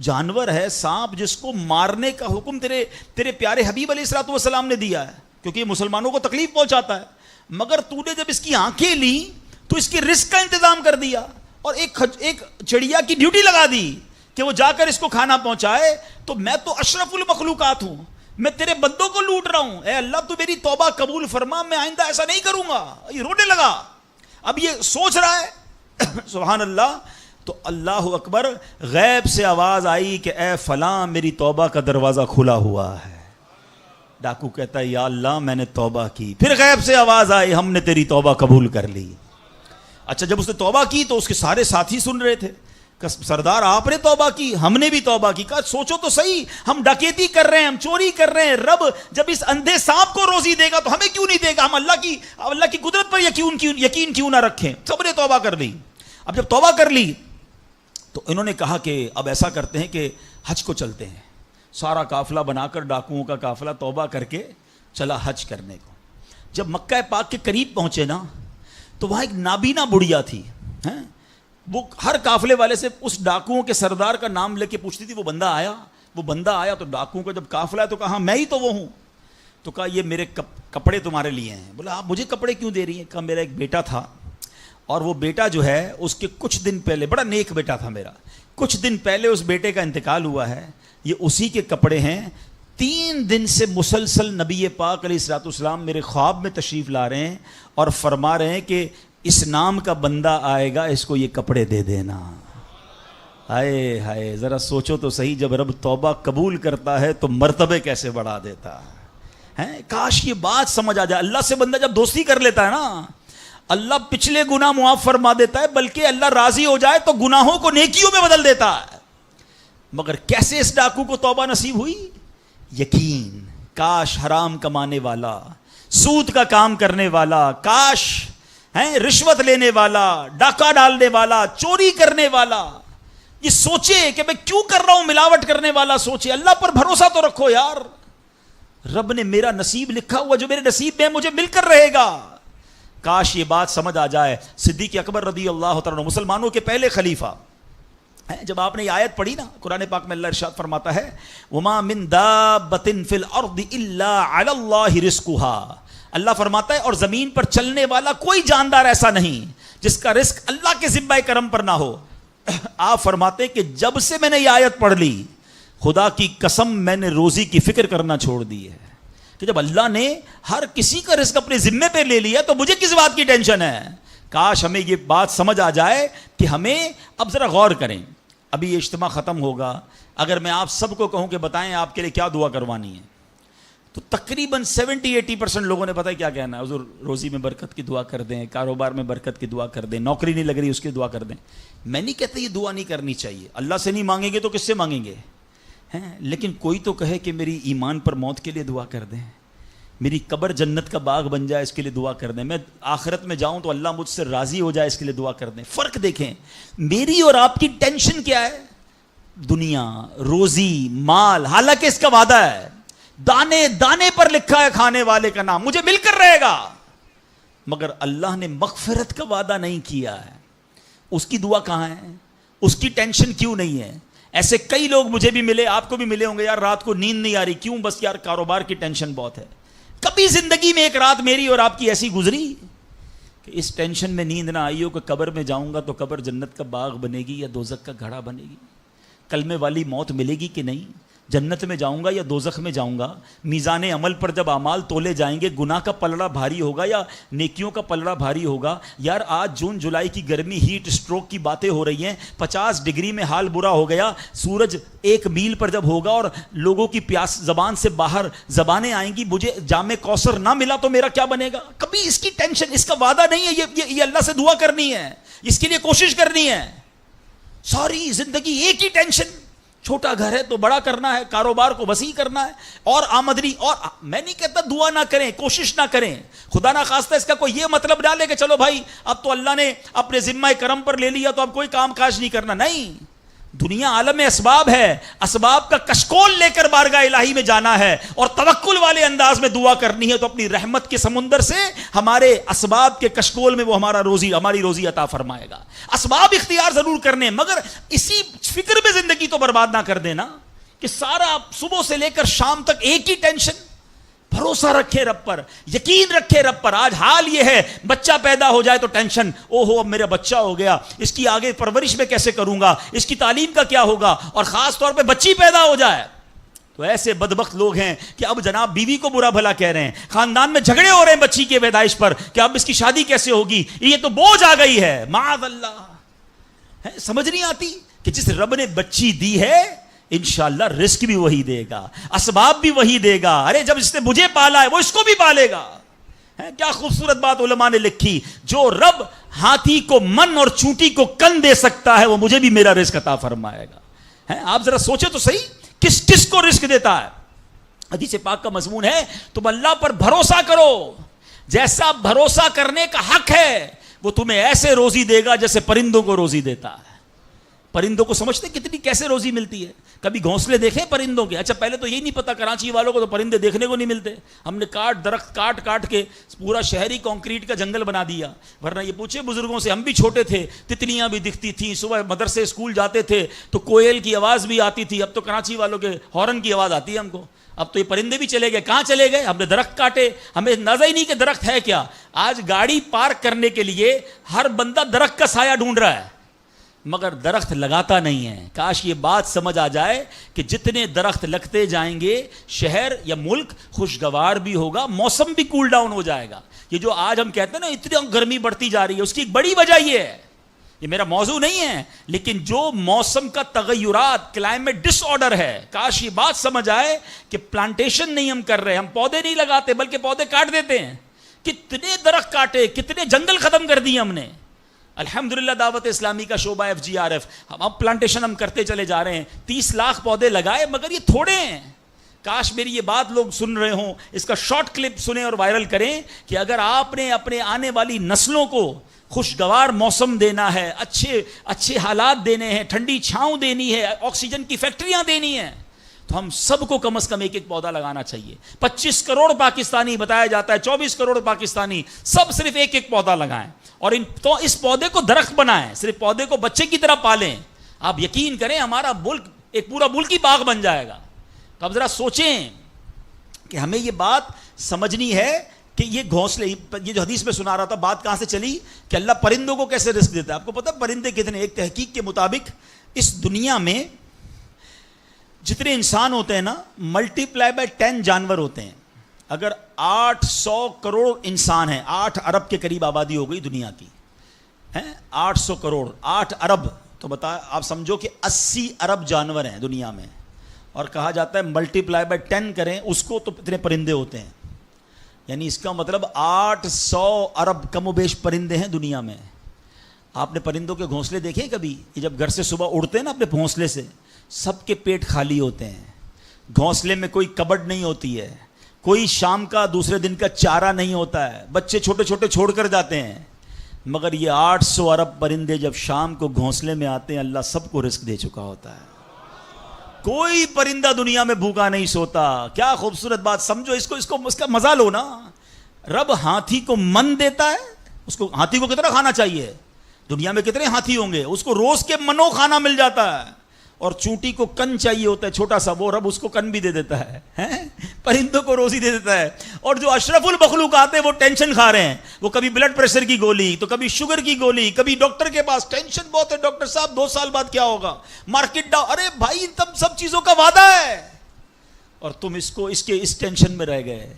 جانور ہے سانپ جس کو مارنے کا حکم تیرے پیارے حبیب علیہ الصلوۃ والسلام نے دیا ہے، کیونکہ یہ مسلمانوں کو تکلیف پہنچاتا ہے، مگر تو نے جب اس کی آنکھیں لی تو اس کے رزق کا انتظام کر دیا اور ایک چڑیا کی ڈیوٹی لگا دی کہ وہ جا کر اس کو کھانا پہنچائے، تو میں تو اشرف المخلوقات ہوں، میں تیرے بندوں کو لوٹ رہا ہوں، اے اللہ تو میری توبہ قبول فرما، میں آئندہ ایسا نہیں کروں گا۔ یہ رونے لگا، اب یہ سوچ رہا ہے سبحان اللہ، تو اللہ اکبر، غیب سے آواز آئی کہ اے فلاں میری توبہ کا دروازہ کھلا ہوا ہے۔ ڈاکو کہتا ہے یا اللہ میں نے توبہ کی، پھر غیب سے آواز آئی ہم نے تیری توبہ قبول کر لی۔ اچھا جب اس نے توبہ کی تو اس کے سارے ساتھی سن رہے تھے کہ سردار آپ نے توبہ کی، ہم نے بھی توبہ کی۔ کہا سوچو تو صحیح، ہم ڈکیتی کر رہے ہیں، ہم چوری کر رہے ہیں، رب جب اس اندھے سانپ کو روزی دے گا تو ہمیں کیوں نہیں دے گا؟ ہم اللہ کی قدرت پر یقین کیوں نہ رکھیں؟ سب نے توبہ کر لی۔ اب جب توبہ کر لی تو انہوں نے کہا کہ اب ایسا کرتے ہیں کہ حج کو چلتے ہیں۔ سارا قافلہ بنا کر ڈاکوؤں کا قافلہ توبہ کر کے چلا حج کرنے کو۔ جب مکہ پاک کے قریب پہنچے نا تو وہاں ایک نابینا بڑھیا تھی، وہ ہر قافلے والے سے اس ڈاکوؤں کے سردار کا نام لے کے پوچھتی تھی۔ وہ بندہ آیا وہ بندہ آیا تو ڈاکوؤں کا جب قافلہ ہے تو کہا میں ہی تو وہ ہوں. تو کہا یہ میرے کپڑے تمہارے لیے ہیں. بولا آپ مجھے کپڑے کیوں دے رہی ہیں؟ کہا میرا ایک بیٹا تھا اور وہ بیٹا جو ہے اس کے کچھ دن پہلے, بڑا نیک بیٹا تھا میرا, کچھ دن پہلے اس بیٹے کا انتقال ہوا ہے, یہ اسی کے کپڑے ہیں. 3 دن سے مسلسل نبی پاک علیہ الصلوۃ والسلام میرے خواب میں تشریف لا رہے ہیں اور فرما رہے ہیں کہ اس نام کا بندہ آئے گا, اس کو یہ کپڑے دے دینا. ہائے ہائے, ذرا سوچو تو صحیح, جب رب توبہ قبول کرتا ہے تو مرتبے کیسے بڑھا دیتا ہے. کاش یہ بات سمجھ آ جائے. اللہ سے بندہ جب دوستی کر لیتا ہے نا, اللہ پچھلے گناہ معاف فرما دیتا ہے, بلکہ اللہ راضی ہو جائے تو گناہوں کو نیکیوں میں بدل دیتا ہے. مگر کیسے اس ڈاکو کو توبہ نصیب ہوئی؟ یقین. کاش حرام کمانے والا, سود کا کام کرنے والا, کاش رشوت لینے والا, ڈاکہ ڈالنے والا, چوری کرنے والا یہ سوچے کہ میں کیوں کر رہا ہوں, ملاوٹ کرنے والا سوچے. اللہ پر بھروسہ تو رکھو یار, رب نے میرا نصیب لکھا ہوا, جو میرے نصیب میں مجھے مل کر رہے گا. کاش یہ بات سمجھ آ جائے. صدیق اکبر رضی اللہ تعالیٰ عنہ مسلمانوں کے پہلے خلیفہ, جب آپ نے یہ آیت پڑھی نا قرآن پاک میں, اللہ ارشاد فرماتا ہے وما من دابۃ فی الارض الا علی اللہ رزقها. اللہ فرماتا ہے اور زمین پر چلنے والا کوئی جاندار ایسا نہیں جس کا رزق اللہ کے ذمہ کرم پر نہ ہو. آپ فرماتے کہ جب سے میں نے یہ آیت پڑھ لی, خدا کی قسم میں نے روزی کی فکر کرنا چھوڑ دی ہے. کہ جب اللہ نے ہر کسی کا رزق اپنے ذمے پہ لے لیا تو مجھے کس بات کی ٹینشن ہے. کاش ہمیں یہ بات سمجھ آ جائے کہ ہمیں اب ذرا غور کریں. ابھی یہ اجتماع ختم ہوگا, اگر میں آپ سب کو کہوں کہ بتائیں آپ کے لیے کیا دعا کروانی ہے, تو تقریباً 70-80% لوگوں نے پتہ کیا کہنا ہے, حضور روزی میں برکت کی دعا کر دیں, کاروبار میں برکت کی دعا کر دیں, نوکری نہیں لگ رہی اس کی دعا کر دیں. میں نہیں کہتا یہ دعا نہیں کرنی چاہیے, اللہ سے نہیں مانگیں گے تو کس سے مانگیں گے, لیکن کوئی تو کہے کہ میری ایمان پر موت کے لیے دعا کر دیں, میری قبر جنت کا باغ بن جائے اس کے لیے دعا کر دیں, میں آخرت میں جاؤں تو اللہ مجھ سے راضی ہو جائے اس کے لیے دعا کر دیں. فرق دیکھیں, میری اور آپ کی ٹینشن کیا ہے؟ دنیا, روزی, مال, حالانکہ اس کا وعدہ ہے, دانے دانے پر لکھا ہے کھانے والے کا نام, مجھے مل کر رہے گا. مگر اللہ نے مغفرت کا وعدہ نہیں کیا ہے. اس کی دعا کہاں ہے؟ اس کی ٹینشن کیوں نہیں ہے؟ ایسے کئی لوگ مجھے بھی ملے, آپ کو بھی ملے ہوں گے, یار رات کو نیند نہیں آ رہی, کیوں؟ بس یار کاروبار کی ٹینشن بہت ہے. کبھی زندگی میں ایک رات میری اور آپ کی ایسی گزری کہ اس ٹینشن میں نیند نہ آئی ہو کہ قبر میں جاؤں گا تو قبر جنت کا باغ بنے گی یا دوزخ کا گھڑا بنے گی, کلمے والی موت ملے گی کہ نہیں, جنت میں جاؤں گا یا دوزخ میں جاؤں گا, میزان عمل پر جب اعمال تولے جائیں گے گناہ کا پلڑا بھاری ہوگا یا نیکیوں کا پلڑا بھاری ہوگا. یار آج جون جولائی کی گرمی, ہیٹ اسٹروک کی باتیں ہو رہی ہیں, 50 ڈگری میں حال برا ہو گیا. سورج 1 میل پر جب ہوگا اور لوگوں کی پیاس زبان سے باہر زبانیں آئیں گی, مجھے جام کوثر نہ ملا تو میرا کیا بنے گا. کبھی اس کی ٹینشن, اس کا وعدہ نہیں ہے. یہ اللہ سے دعا کرنی ہے, اس کے لیے کوشش کرنی ہے. ساری زندگی ایک ہی ٹینشن, چھوٹا گھر ہے تو بڑا کرنا ہے, کاروبار کو وسیع کرنا ہے, اور آمدنی. اور میں نہیں کہتا دعا نہ کریں, کوشش نہ کریں, خدا نہ خواستہ اس کا کوئی یہ مطلب ڈالے کہ چلو بھائی اب تو اللہ نے اپنے ذمہ کرم پر لے لیا تو اب کوئی کام کاج نہیں کرنا. نہیں, دنیا عالم اسباب ہے, اسباب کا کشکول لے کر بارگاہ الہی میں جانا ہے اور توکل والے انداز میں دعا کرنی ہے. تو اپنی رحمت کے سمندر سے ہمارے اسباب کے کشکول میں وہ ہماری روزی عطا فرمائے گا. اسباب اختیار ضرور کرنے, مگر اسی فکر میں زندگی تو برباد نہ کر دینا کہ سارا صبح سے لے کر شام تک ایک ہی ٹینشن. بھروسہ رکھے رب پر, یقین رکھے رب پر. آج حال یہ ہے, بچہ پیدا ہو جائے تو ٹینشن, او ہو اب میرا بچہ ہو گیا, اس کی آگے پرورش میں کیسے کروں گا, اس کی تعلیم کا کیا ہوگا, اور خاص طور پہ بچی پیدا ہو جائے تو ایسے بدبخت لوگ ہیں کہ اب جناب بیوی کو برا بھلا کہہ رہے ہیں, خاندان میں جھگڑے ہو رہے ہیں بچی کی پیدائش پر کہ اب اس کی شادی کیسے ہوگی, یہ تو بوجھ آ گئی ہے. معاذ اللہ. سمجھ نہیں آتی کہ جس رب نے بچی دی ہے انشاءاللہ رزق بھی وہی دے گا, اسباب بھی وہی دے گا. ارے جب اس نے مجھے پالا ہے وہ اس کو بھی پالے گا. کیا خوبصورت بات علماء نے لکھی, جو رب ہاتھی کو من اور چونٹی کو کن دے سکتا ہے وہ مجھے بھی میرا رزق عطا فرمائے گا. آپ ذرا سوچے تو صحیح, کس کس کو رزق دیتا ہے. حدیث پاک کا مضمون ہے تم اللہ پر بھروسہ کرو, جیسا بھروسہ کرنے کا حق ہے وہ تمہیں ایسے روزی دے گا جیسے پرندوں کو روزی دیتا ہے. پرندوں کو سمجھتے کتنی کیسے روزی ملتی ہے, کبھی گھونسلے دیکھیں پرندوں کے؟ اچھا پہلے تو یہی نہیں پتا کراچی والوں کو تو پرندے دیکھنے کو نہیں ملتے. ہم نے درخت کاٹ کے پورا شہری کنکریٹ کا جنگل بنا دیا. ورنہ یہ پوچھے بزرگوں سے, ہم بھی چھوٹے تھے تتلیاں بھی دکھتی تھیں, صبح مدرسے اسکول جاتے تھے تو کوئل کی آواز بھی آتی تھی. اب تو کراچی والوں کے ہارن کی آواز آتی ہے ہم کو. اب تو یہ پرندے بھی چلے گئے. کہاں چلے گئے؟ ہم نے درخت کاٹے, ہمیں نظر ہی نہیں کہ درخت ہے کیا. آج گاڑی پارک کرنے کے لیے ہر بندہ درخت کا سایہ ڈھونڈ رہا ہے مگر درخت لگاتا نہیں ہے. کاش یہ بات سمجھ آ جائے کہ جتنے درخت لگتے جائیں گے شہر یا ملک خوشگوار بھی ہوگا, موسم بھی کول ڈاؤن ہو جائے گا. یہ جو آج ہم کہتے ہیں نا اتنی گرمی بڑھتی جا رہی ہے, اس کی ایک بڑی وجہ یہ ہے, یہ میرا موضوع نہیں ہے, لیکن جو موسم کا تغیرات, کلائمیٹ ڈس آرڈر ہے. کاش یہ بات سمجھ آئے کہ پلانٹیشن نہیں ہم کر رہے, ہم پودے نہیں لگاتے بلکہ پودے کاٹ دیتے ہیں. کتنے درخت کاٹے, کتنے جنگل ختم کر دیے ہم نے. الحمدللہ دعوت اسلامی کا شعبہ FGRF, اب پلانٹیشن ہم کرتے چلے جا رہے ہیں. 30 لاکھ پودے لگائے مگر یہ تھوڑے ہیں. کاش میری یہ بات لوگ سن رہے ہوں, اس کا شارٹ کلپ سنیں اور وائرل کریں کہ اگر آپ نے اپنے آنے والی نسلوں کو خوشگوار موسم دینا ہے, اچھے حالات دینے ہیں, ٹھنڈی چھاؤں دینی ہے, آکسیجن کی فیکٹریاں دینی ہیں, تو ہم سب کو کم از کم ایک پودا لگانا چاہیے. 25 کروڑ پاکستانی بتایا جاتا ہے, 24 کروڑ پاکستانی, سب صرف ایک پودا لگائیں اور تو اس پودے کو درخت بنائیں, صرف پودے کو بچے کی طرح پالیں. آپ یقین کریں ہمارا ملک ایک پورا ملک ہی باغ بن جائے گا. تو اب ذرا سوچیں کہ ہمیں یہ بات سمجھنی ہے کہ یہ گھونسلے, یہ جو حدیث میں سنا رہا تھا بات کہاں سے چلی کہ اللہ پرندوں کو کیسے رزق دیتا ہے. آپ کو پتہ پرندے کتنے, ایک تحقیق کے مطابق اس دنیا میں جتنے انسان ہوتے ہیں نا ملٹی پلائی بائی 10 جانور ہوتے ہیں. اگر 800 کروڑ انسان ہیں, 8 ارب کے قریب آبادی ہو گئی دنیا کی, 800 کروڑ, 8 ارب, تو بتا آپ سمجھو کہ 80 ارب جانور ہیں دنیا میں. اور کہا جاتا ہے ملٹی پلائی بائی 10 کریں اس کو تو اتنے پرندے ہوتے ہیں. یعنی اس کا مطلب 800 ارب کم و بیش پرندے ہیں دنیا میں. آپ نے پرندوں کے گھونسلے دیکھے کبھی؟ یہ جب گھر سے صبح اڑتے ہیں نا اپنے گھونسلے سے, سب کے پیٹ خالی ہوتے ہیں. گھونسلے میں کوئی کبڈ نہیں ہوتی ہے, کوئی شام کا دوسرے دن کا چارہ نہیں ہوتا ہے, بچے چھوٹے چھوٹے چھوڑ کر جاتے ہیں. مگر یہ 800 ارب پرندے جب شام کو گھونسلے میں آتے ہیں اللہ سب کو رزق دے چکا ہوتا ہے. کوئی پرندہ دنیا میں بھوکا نہیں سوتا. کیا خوبصورت بات, سمجھو اس کا مزہ لو نا. رب ہاتھی کو من دیتا ہے, اس کو ہاتھی کو کتنا کھانا چاہیے, دنیا میں کتنے ہاتھی ہوں گے, اس کو روز کے منو کھانا مل جاتا ہے. اور چونٹی کو کن چاہیے ہوتا ہے چھوٹا سا, وہ رب اس کو کن بھی دے دیتا ہے, پرندوں کو روزی دے دیتا ہے. اور جو اشرف المخلوقات ہیں وہ ٹینشن کھا رہے ہیں, وہ کبھی بلڈ پریشر کی گولی, تو کبھی شوگر کی گولی, کبھی ڈاکٹر کے پاس, ٹینشن بہت ہے ڈاکٹر صاحب 2 سال بعد کیا ہوگا, مارکیٹ ڈاؤن. ارے بھائی تب سب چیزوں کا وعدہ ہے اور تم اس ٹینشن میں رہ گئے.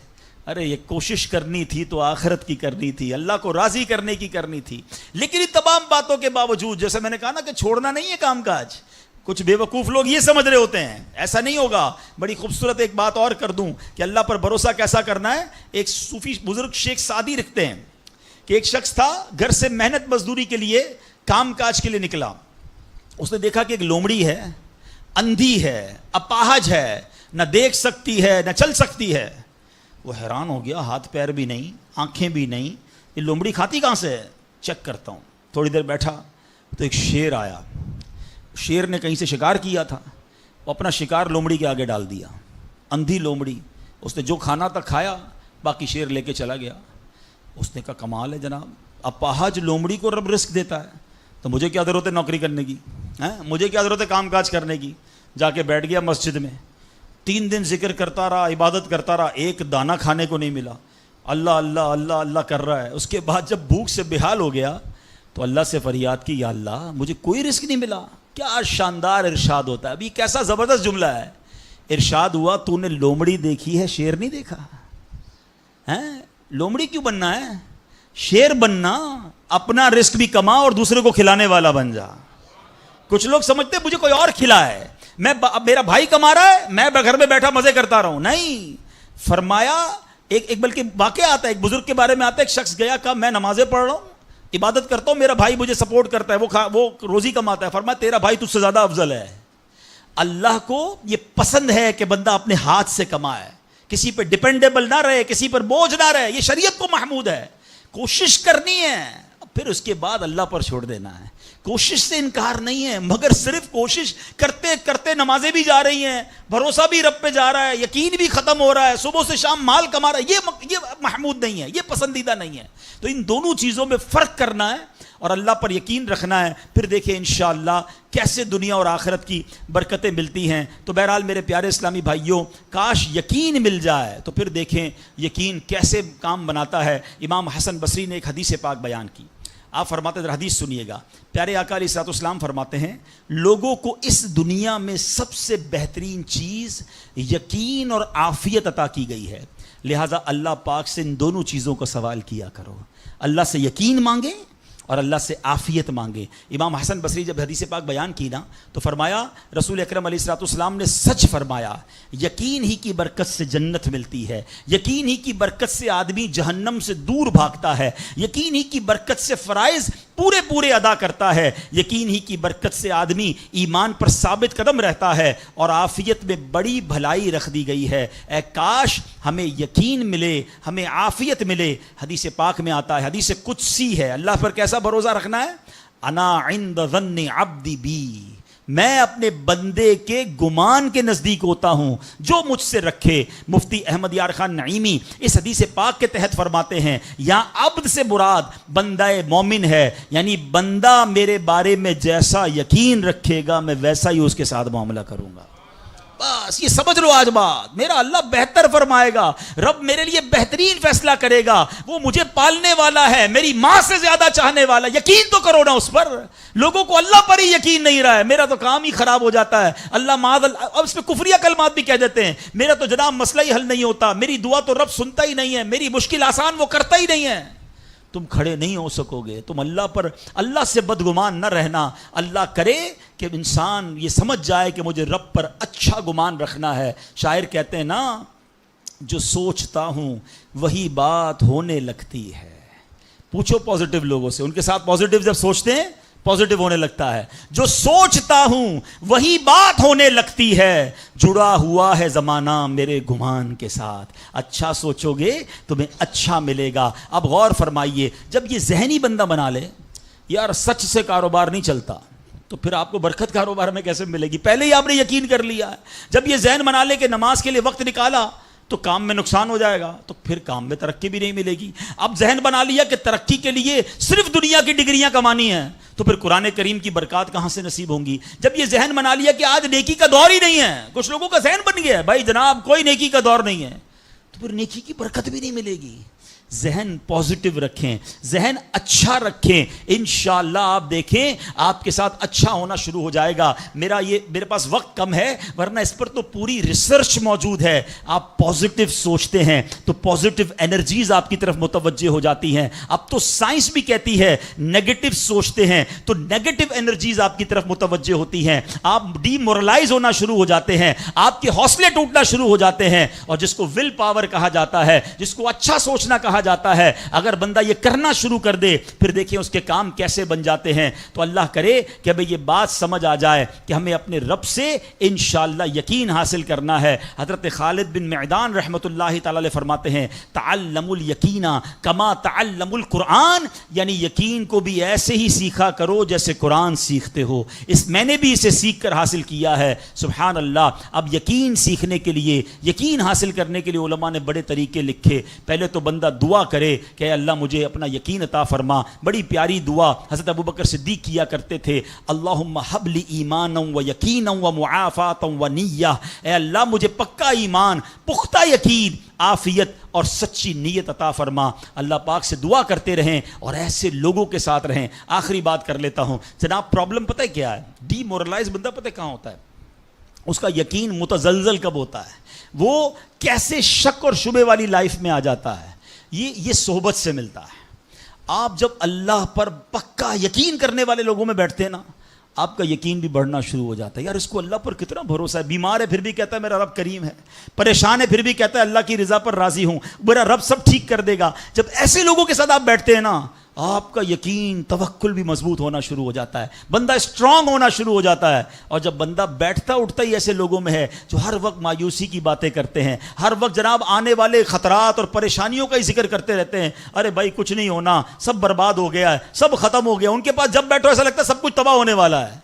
ارے یہ کوشش کرنی تھی تو آخرت کی کرنی تھی, اللہ کو راضی کرنے کی کرنی تھی. لیکن ان تمام باتوں کے باوجود جیسے میں نے کہا نا کہ چھوڑنا نہیں ہے کام کاج. کچھ بے وقوف لوگ یہ سمجھ رہے ہوتے ہیں ایسا نہیں ہوگا. بڑی خوبصورت ایک بات اور کر دوں کہ اللہ پر بھروسہ کیسا کرنا ہے. ایک صوفی بزرگ شیخ سعدی لکھتے ہیں کہ ایک شخص تھا گھر سے محنت مزدوری کے لیے کام کاج کے لیے نکلا. اس نے دیکھا کہ ایک لومڑی ہے, اندھی ہے, اپاہج ہے, نہ دیکھ سکتی ہے نہ چل سکتی ہے. وہ حیران ہو گیا, ہاتھ پیر بھی نہیں, آنکھیں بھی نہیں, یہ لومڑی کھاتی کہاں سے ہے, چیک کرتا ہوں. تھوڑی دیر بیٹھا تو ایک شیر آیا. شیر نے کہیں سے شکار کیا تھا, وہ اپنا شکار لومڑی کے آگے ڈال دیا. اندھی لومڑی, اس نے جو کھانا تھا کھایا, باقی شیر لے کے چلا گیا. اس نے کہا کمال ہے جناب, اپاہج لومڑی کو رب رزق دیتا ہے تو مجھے کیا ضرورت ہے نوکری کرنے کی, مجھے کیا ضرورت ہے کام کاج کرنے کی. جا کے بیٹھ گیا مسجد میں, 3 دن ذکر کرتا رہا, عبادت کرتا رہا, ایک دانہ کھانے کو نہیں ملا. اللہ اللہ اللہ اللہ کر رہا ہے. اس کے بعد جب بھوک سے بحال ہو گیا تو اللہ سے فریاد کی, یا اللہ مجھے کوئی رزق نہیں ملا. کیا شاندار ارشاد ہوتا ہے. ابھی کیسا زبردست جملہ ہے. ارشاد ہوا تو نے لومڑی دیکھی ہے, شیر نہیں دیکھا. لومڑی کیوں بننا ہے, شیر بننا, اپنا رزق بھی کما اور دوسرے کو کھلانے والا بن جا. کچھ لوگ سمجھتے مجھے کوئی اور کھلا ہے, میرا بھائی کما رہا ہے, میں گھر میں بیٹھا مزے کرتا رہا ہوں. نہیں, فرمایا ایک بلکہ واقعہ آتا ہے, ایک بزرگ کے بارے میں آتا ہے. ایک شخص گیا, کہا میں نمازیں پڑھ رہا ہوں, عبادت کرتا ہوں, میرا بھائی مجھے سپورٹ کرتا ہے, وہ روزی کماتا ہے. فرمایا تیرا بھائی تجھ سے زیادہ افضل ہے. اللہ کو یہ پسند ہے کہ بندہ اپنے ہاتھ سے کمائے, کسی پہ ڈیپینڈیبل نہ رہے, کسی پر بوجھ نہ رہے. یہ شریعت کو محمود ہے. کوشش کرنی ہے, پھر اس کے بعد اللہ پر چھوڑ دینا ہے. کوشش سے انکار نہیں ہے, مگر صرف کوشش کرتے کرتے کرتے نمازیں بھی جا رہی ہیں, بھروسہ بھی رب پہ جا رہا ہے, یقین بھی ختم ہو رہا ہے, صبح سے شام مال کما رہا ہے, یہ محمود نہیں ہے, یہ پسندیدہ نہیں ہے. تو ان دونوں چیزوں میں فرق کرنا ہے اور اللہ پر یقین رکھنا ہے. پھر دیکھیں انشاءاللہ کیسے دنیا اور آخرت کی برکتیں ملتی ہیں. تو بہرحال میرے پیارے اسلامی بھائیوں, کاش یقین مل جائے تو پھر دیکھیں یقین کیسے کام بناتا ہے. امام حسن بصری نے ایک حدیث پاک بیان کی, آپ فرماتے ہیں, حدیث سنیے گا. پیارے آقا علیہ الصلوۃ والسلام فرماتے ہیں, لوگوں کو اس دنیا میں سب سے بہترین چیز یقین اور عافیت عطا کی گئی ہے, لہٰذا اللہ پاک سے ان دونوں چیزوں کا سوال کیا کرو. اللہ سے یقین مانگیں اور اللہ سے عافیت مانگے. امام حسن بصری جب حدیث پاک بیان کی نا تو فرمایا, رسول اکرم علیہ الصلوۃ والسلام نے سچ فرمایا, یقین ہی کی برکت سے جنت ملتی ہے, یقین ہی کی برکت سے آدمی جہنم سے دور بھاگتا ہے, یقین ہی کی برکت سے فرائض پورے ادا کرتا ہے, یقین ہی کی برکت سے آدمی ایمان پر ثابت قدم رہتا ہے, اور عافیت میں بڑی بھلائی رکھ دی گئی ہے. اے کاش ہمیں یقین ملے, ہمیں عافیت ملے. حدیث پاک میں آتا ہے, حدیث قدسی ہے, اللہ پر کیسا بھروسہ رکھنا ہے؟ انا عند ظن عبدی بی, میں اپنے بندے کے گمان کے نزدیک ہوتا ہوں جو مجھ سے رکھے. مفتی احمد یار خان نعیمی اس حدیث پاک کے تحت فرماتے ہیں, یہاں عبد سے مراد بندہ مومن ہے, یعنی بندہ میرے بارے میں جیسا یقین رکھے گا میں ویسا ہی اس کے ساتھ معاملہ کروں گا. بس یہ سمجھ لو آج بات, میرا اللہ بہتر فرمائے گا, رب میرے لیے بہترین فیصلہ کرے گا, وہ مجھے پالنے والا ہے, میری ماں سے زیادہ چاہنے والا. یقین تو کرو نا اس پر. لوگوں کو اللہ پر ہی یقین نہیں رہا ہے, میرا تو کام ہی خراب ہو جاتا ہے, اللہ معاذ اللہ, اب اس پہ کفریہ کلمات بھی کہہ دیتے ہیں, میرا تو جناب مسئلہ ہی حل نہیں ہوتا, میری دعا تو رب سنتا ہی نہیں ہے, میری مشکل آسان وہ کرتا ہی نہیں ہے. تم کھڑے نہیں ہو سکو گے. تم اللہ سے بدگمان نہ رہنا. اللہ کرے کہ انسان یہ سمجھ جائے کہ مجھے رب پر اچھا گمان رکھنا ہے. شاعر کہتے ہیں نا, جو سوچتا ہوں وہی بات ہونے لگتی ہے. پوچھو پازیٹیو لوگوں سے, ان کے ساتھ پازیٹیو جب سوچتے ہیں پازیٹیو ہونے لگتا ہے. جو سوچتا ہوں وہی بات ہونے لگتی ہے, جڑا ہوا ہے زمانہ میرے گمان کے ساتھ. اچھا سوچو گے تمہیں اچھا ملے گا. اب غور فرمائیے, جب یہ ذہنی بندہ بنا لے یار سچ سے کاروبار نہیں چلتا, تو پھر آپ کو برکت کاروبار میں کیسے ملے گی؟ پہلے ہی آپ نے یقین کر لیا ہے. جب یہ ذہن بنا لے کہ نماز کے لیے وقت نکالا تو کام میں نقصان ہو جائے گا, تو پھر کام میں ترقی بھی نہیں ملے گی. اب ذہن بنا لیا کہ ترقی کے لیے صرف دنیا کی ڈگریاں کمانی ہیں, تو پھر قرآن کریم کی برکات کہاں سے نصیب ہوں گی؟ جب یہ ذہن بنا لیا کہ آج نیکی کا دور ہی نہیں ہے, کچھ لوگوں کا ذہن بن گیا ہے بھائی جناب کوئی نیکی کا دور نہیں ہے, تو پھر نیکی کی برکت بھی نہیں ملے گی. ذہن پازیٹیو رکھیں, ذہن اچھا رکھیں, انشاءاللہ آپ دیکھیں آپ کے ساتھ اچھا ہونا شروع ہو جائے گا. میرے پاس وقت کم ہے, ورنہ اس پر تو پوری ریسرچ موجود ہے. آپ پازیٹیو سوچتے ہیں تو پازیٹیو انرجیز آپ کی طرف متوجہ ہو جاتی ہیں. اب تو سائنس بھی کہتی ہے نیگیٹو سوچتے ہیں تو نیگیٹو انرجیز آپ کی طرف متوجہ ہوتی ہیں, آپ ڈی مورلائز ہونا شروع ہو جاتے ہیں, آپ کے حوصلے ٹوٹنا شروع ہو جاتے ہیں. اور جس کو ول پاور کہا جاتا ہے, جس کو اچھا سوچنا کہا جاتا ہے, اگر بندہ یہ کرنا شروع کر دے پھر دیکھیں اس کے کام کیسے بن جاتے ہیں. تو اللہ کرے کہ ابھی یہ بات سمجھ آ جائے کہ ہمیں اپنے رب سے انشاءاللہ یقین حاصل کرنا ہے. حضرت خالد بن معدان رحمۃ اللہ تعالی علیہ فرماتے ہیں, تعلموا الیقین کما تعلموا القرآن, یعنی یقین کو بھی ایسے ہی سیکھا کرو جیسے قرآن سیکھتے ہو. میں نے بھی اسے سیکھ کر حاصل کیا ہے. سبحان اللہ. اب یقین سیکھنے کے لیے, یقین حاصل کرنے کے لیے علماء نے بڑے طریقے لکھے. پہلے تو بندہ دعا کرے کہ اللہ مجھے اپنا یقین عطا فرما. بڑی پیاری دعا حضرت ابوبکر صدیق کیا کرتے تھے, اللہم حب لی ایمانا و یقینا و معافاتا و نیہ, اے اللہ مجھے پکا ایمان, پختہ یقین, عافیت اور سچی نیت عطا فرما. اللہ پاک سے دعا کرتے رہیں اور ایسے لوگوں کے ساتھ رہیں. آخری بات کر لیتا ہوں جناب, پرابلم پتہ ہے کیا ہے؟ ڈی مورلائز بندہ پتہ کہاں ہوتا ہے؟ اس کا یقین متزلزل کب ہوتا ہے؟ وہ کیسے شک اور شبے والی لائف میں آ جاتا ہے. یہ صحبت سے ملتا ہے. آپ جب اللہ پر پکا یقین کرنے والے لوگوں میں بیٹھتے ہیں نا, آپ کا یقین بھی بڑھنا شروع ہو جاتا ہے. یار اس کو اللہ پر کتنا بھروسہ ہے, بیمار ہے پھر بھی کہتا ہے میرا رب کریم ہے, پریشان ہے پھر بھی کہتا ہے اللہ کی رضا پر راضی ہوں, میرا رب سب ٹھیک کر دے گا. جب ایسے لوگوں کے ساتھ آپ بیٹھتے ہیں نا, آپ کا یقین توکل بھی مضبوط ہونا شروع ہو جاتا ہے, بندہ اسٹرانگ ہونا شروع ہو جاتا ہے. اور جب بندہ بیٹھتا اٹھتا ہی ایسے لوگوں میں ہے جو ہر وقت مایوسی کی باتیں کرتے ہیں, ہر وقت جناب آنے والے خطرات اور پریشانیوں کا ہی ذکر کرتے رہتے ہیں, ارے بھائی کچھ نہیں ہونا, سب برباد ہو گیا ہے, سب ختم ہو گیا, ان کے پاس جب بیٹھو ایسا لگتا ہے سب کچھ تباہ ہونے والا ہے.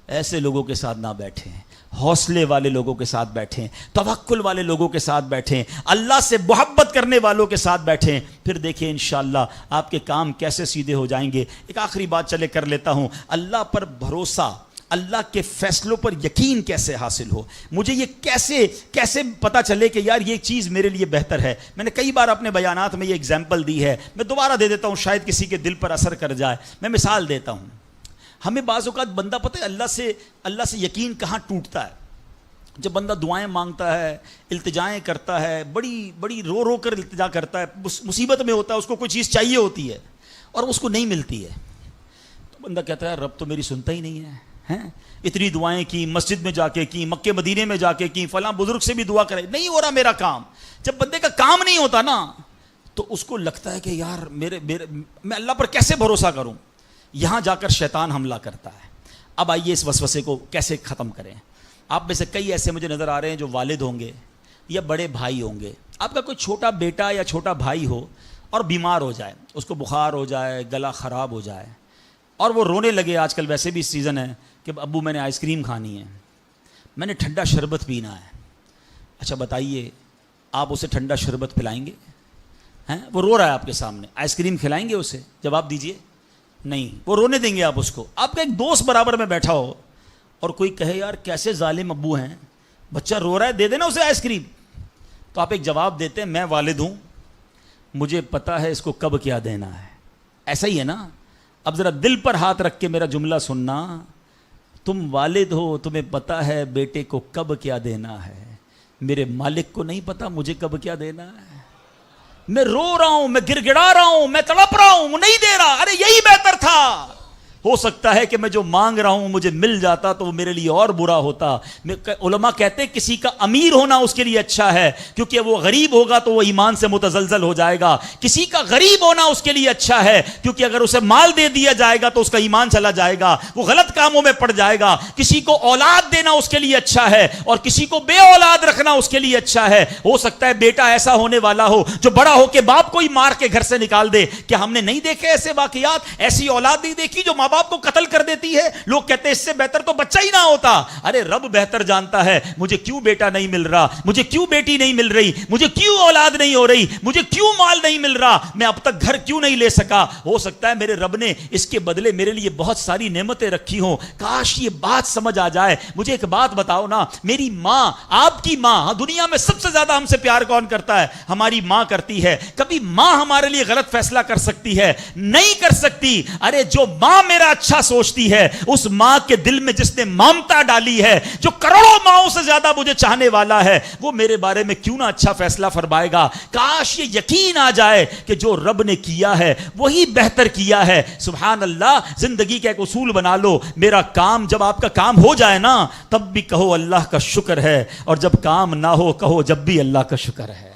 ایسے لوگوں کے ساتھ نہ بیٹھیں، حوصلے والے لوگوں کے ساتھ بیٹھیں، توکل والے لوگوں کے ساتھ بیٹھیں، اللہ سے محبت کرنے والوں کے ساتھ بیٹھیں، پھر دیکھیں انشاءاللہ آپ کے کام کیسے سیدھے ہو جائیں گے۔ ایک آخری بات چلے کر لیتا ہوں، اللہ پر بھروسہ، اللہ کے فیصلوں پر یقین کیسے حاصل ہو، مجھے یہ کیسے پتہ چلے کہ یار یہ چیز میرے لیے بہتر ہے۔ میں نے کئی بار اپنے بیانات میں یہ اگزامپل دی ہے، میں دوبارہ دے دیتا ہوں، شاید کسی کے دل پر اثر کر جائے۔ میں مثال دیتا ہوں، ہمیں بعض اوقات بندہ پتہ ہے اللہ سے یقین کہاں ٹوٹتا ہے؟ جب بندہ دعائیں مانگتا ہے، التجائیں کرتا ہے، بڑی رو کر التجا کرتا ہے، مصیبت میں ہوتا ہے، اس کو کوئی چیز چاہیے ہوتی ہے اور اس کو نہیں ملتی ہے، تو بندہ کہتا ہے رب تو میری سنتا ہی نہیں ہے، اتنی دعائیں کی، مسجد میں جا کے کی، مکے مدینے میں جا کے کی، فلاں بزرگ سے بھی دعا کرے، نہیں ہو رہا میرا کام۔ جب بندے کا کام نہیں ہوتا نا تو اس کو لگتا ہے کہ یار میں اللہ پر کیسے بھروسہ کروں؟ یہاں جا کر شیطان حملہ کرتا ہے۔ اب آئیے اس وسوسے کو کیسے ختم کریں۔ آپ میں سے کئی ایسے مجھے نظر آ رہے ہیں جو والد ہوں گے یا بڑے بھائی ہوں گے، آپ کا کوئی چھوٹا بیٹا یا چھوٹا بھائی ہو اور بیمار ہو جائے، اس کو بخار ہو جائے، گلا خراب ہو جائے اور وہ رونے لگے، آج کل ویسے بھی سیزن ہے کہ ابو میں نے آئس کریم کھانی ہے، میں نے ٹھنڈا شربت پینا ہے۔ اچھا بتائیے، آپ اسے ٹھنڈا شربت پلائیں گے؟ وہ رو رہا ہے آپ کے سامنے، آئس کریم کھلائیں گے اسے؟ جواب دیجئے، نہیں، وہ رونے دیں گے آپ اس کو۔ آپ کا ایک دوست برابر میں بیٹھا ہو اور کوئی کہے یار کیسے ظالم ابو ہیں، بچہ رو رہا ہے، دے دینا اسے آئس کریم، تو آپ ایک جواب دیتے ہیں، میں والد ہوں، مجھے پتا ہے اس کو کب کیا دینا ہے۔ ایسا ہی ہے نا؟ اب ذرا دل پر ہاتھ رکھ کے میرا جملہ سننا، تم والد ہو، تمہیں پتا ہے بیٹے کو کب کیا دینا ہے، میرے مالک کو نہیں پتا مجھے کب کیا دینا ہے۔ میں رو رہا ہوں، میں گڑ گڑا رہا ہوں، میں تڑپ رہا ہوں، وہ نہیں دے رہا، ارے یہی بہتر تھا۔ ہو سکتا ہے کہ میں جو مانگ رہا ہوں مجھے مل جاتا تو وہ میرے لیے اور برا ہوتا۔ علماء کہتے ہیں کسی کا امیر ہونا اس کے لیے اچھا ہے، کیونکہ وہ غریب ہوگا تو وہ ایمان سے متزلزل ہو جائے گا۔ کسی کا غریب ہونا اس کے لیے اچھا ہے، کیونکہ اگر اسے مال دے دیا جائے گا تو اس کا ایمان چلا جائے گا، وہ غلط کاموں میں پڑ جائے گا۔ کسی کو اولاد دینا اس کے لیے اچھا ہے اور کسی کو بے اولاد رکھنا اس کے لیے اچھا ہے۔ ہو سکتا ہے بیٹا ایسا ہونے والا ہو جو بڑا ہو کے باپ کو ہی مار کے گھر سے نکال دے۔ کیا ہم نے نہیں دیکھے ایسے واقعات؟ ایسی اولاد نہیں دیکھی جو ماں باپ کو قتل کر دیتی ہے؟ لوگ کہتے ہیں اس سے بہتر تو بچہ ہی نہ ہوتا۔ ارے رب بہتر جانتا ہے مجھے کیوں بیٹا نہیں مل رہا، مجھے کیوں بیٹی نہیں مل رہی، مجھے کیوں اولاد نہیں ہو رہی، مجھے کیوں مال نہیں مل رہا، میں اب تک گھر کیوں نہیں لے سکا۔ ہو سکتا ہے میرے رب نے اس کے بدلے میرے لیے بہت ساری نعمتیں رکھی ہوں۔ کاش یہ بات سمجھ آ جائے۔ مجھے ایک بات بتاؤ نا، میری ماں، آپ کی ماں، دنیا میں سب سے زیادہ ہم سے پیار کون کرتا ہے؟ ہماری ماں کرتی ہے۔ کبھی ماں ہمارے لیے غلط فیصلہ کر سکتی ہے؟ نہیں کر سکتی۔ ارے جو ماں میرا اچھا سوچتی ہے، اس ماں کے دل میں جس نے ممتا ڈالی ہے، جو کروڑوں ماؤں سے زیادہ مجھے چاہنے والا ہے، وہ میرے بارے میں کیوں نہ اچھا فیصلہ فرمائے گا۔ کاش یہ یقین آ جائے کہ جو رب نے کیا ہے وہی بہتر کیا ہے۔ سبحان اللہ۔ زندگی کا ایک اصول بنا لو، میرا کام، جب آپ کا کام ہو جائے نا تب بھی کہو اللہ کا شکر ہے، اور جب کام نہ ہو کہو جب بھی اللہ کا شکر ہے۔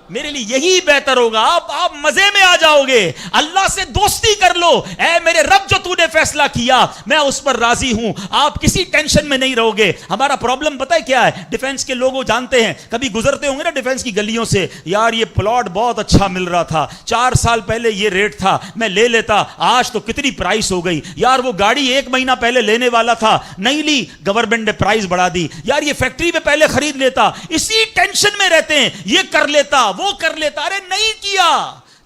میرے لیے یہی بہتر ہوگا۔ آپ مزے میں آ جاؤ گے، اللہ سے دوستی کر لو، اے میرے رب جو تو نے فیصلہ کیا میں اس پر راضی ہوں۔ آپ کسی ٹینشن میں نہیں رہو گے۔ ہمارا پرابلم پتہ ہے کیا ہے؟ ڈیفنس کے لوگوں جانتے ہیں، کبھی گزرتے ہوں گے نا ڈیفنس کی گلیوں سے، یار یہ پلاٹ بہت اچھا مل رہا تھا، 4 سال پہلے یہ ریٹ تھا، میں لے لیتا، آج تو کتنی پرائس ہو گئی، یار وہ گاڑی 1 مہینہ پہلے لینے والا تھا، نہیں لی، گورنمنٹ نے پرائس بڑھا دی، یار یہ فیکٹری میں پہلے خرید لیتا۔ اسی ٹینشن میں رہتے ہیں، یہ کر لیتا، وہ کر لیتا۔ ارے نہیں کیا،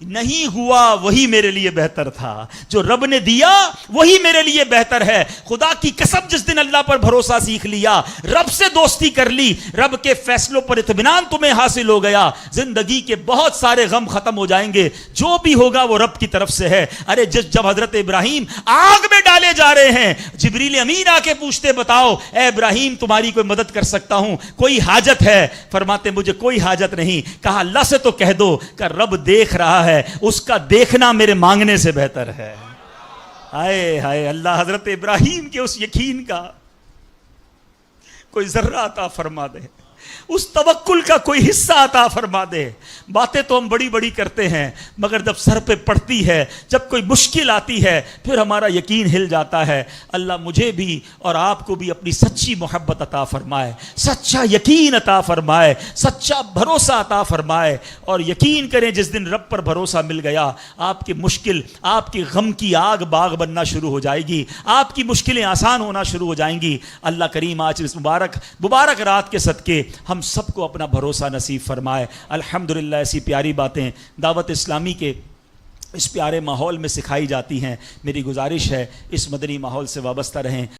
نہیں ہوا، وہی میرے لیے بہتر تھا۔ جو رب نے دیا وہی میرے لیے بہتر ہے۔ خدا کی قسم، جس دن اللہ پر بھروسہ سیکھ لیا، رب سے دوستی کر لی، رب کے فیصلوں پر اطمینان تمہیں حاصل ہو گیا، زندگی کے بہت سارے غم ختم ہو جائیں گے۔ جو بھی ہوگا وہ رب کی طرف سے ہے۔ ارے جب حضرت ابراہیم آگ میں ڈالے جا رہے ہیں، جبریل امین آ کے پوچھتے بتاؤ اے ابراہیم تمہاری کوئی مدد کر سکتا ہوں، کوئی حاجت ہے؟ فرماتے مجھے کوئی حاجت نہیں۔ کہا اللہ سے تو کہہ دو کہ رب دیکھ رہا ہے، اس کا دیکھنا میرے مانگنے سے بہتر ہے۔ ہائے ہائے اللہ حضرت ابراہیم کے اس یقین کا کوئی ذرہ عطا فرما دے۔ اس توکل کا کوئی حصہ عطا فرما دے. باتیں تو ہم بڑی بڑی کرتے ہیں مگر جب سر پہ پڑتی ہے, جب کوئی مشکل آتی ہے, پھر ہمارا یقین ہل جاتا ہے. اللہ مجھے بھی اور آپ کو بھی اپنی سچی محبت عطا فرمائے, سچا یقین عطا فرمائے, سچا بھروسہ عطا فرمائے. اور یقین کریں جس دن رب پر بھروسہ مل گیا, آپ کی مشکل, آپ کی غم کی آگ باغ بننا شروع ہو جائے گی, آپ کی مشکلیں آسان ہونا شروع ہو جائیں گی. اللہ کریم آج اس مبارک رات کے صدقے ہم سب کو اپنا بھروسہ نصیب فرمائے. الحمدللہ ایسی پیاری باتیں دعوت اسلامی کے اس پیارے ماحول میں سکھائی جاتی ہیں. میری گزارش ہے اس مدنی ماحول سے وابستہ رہیں.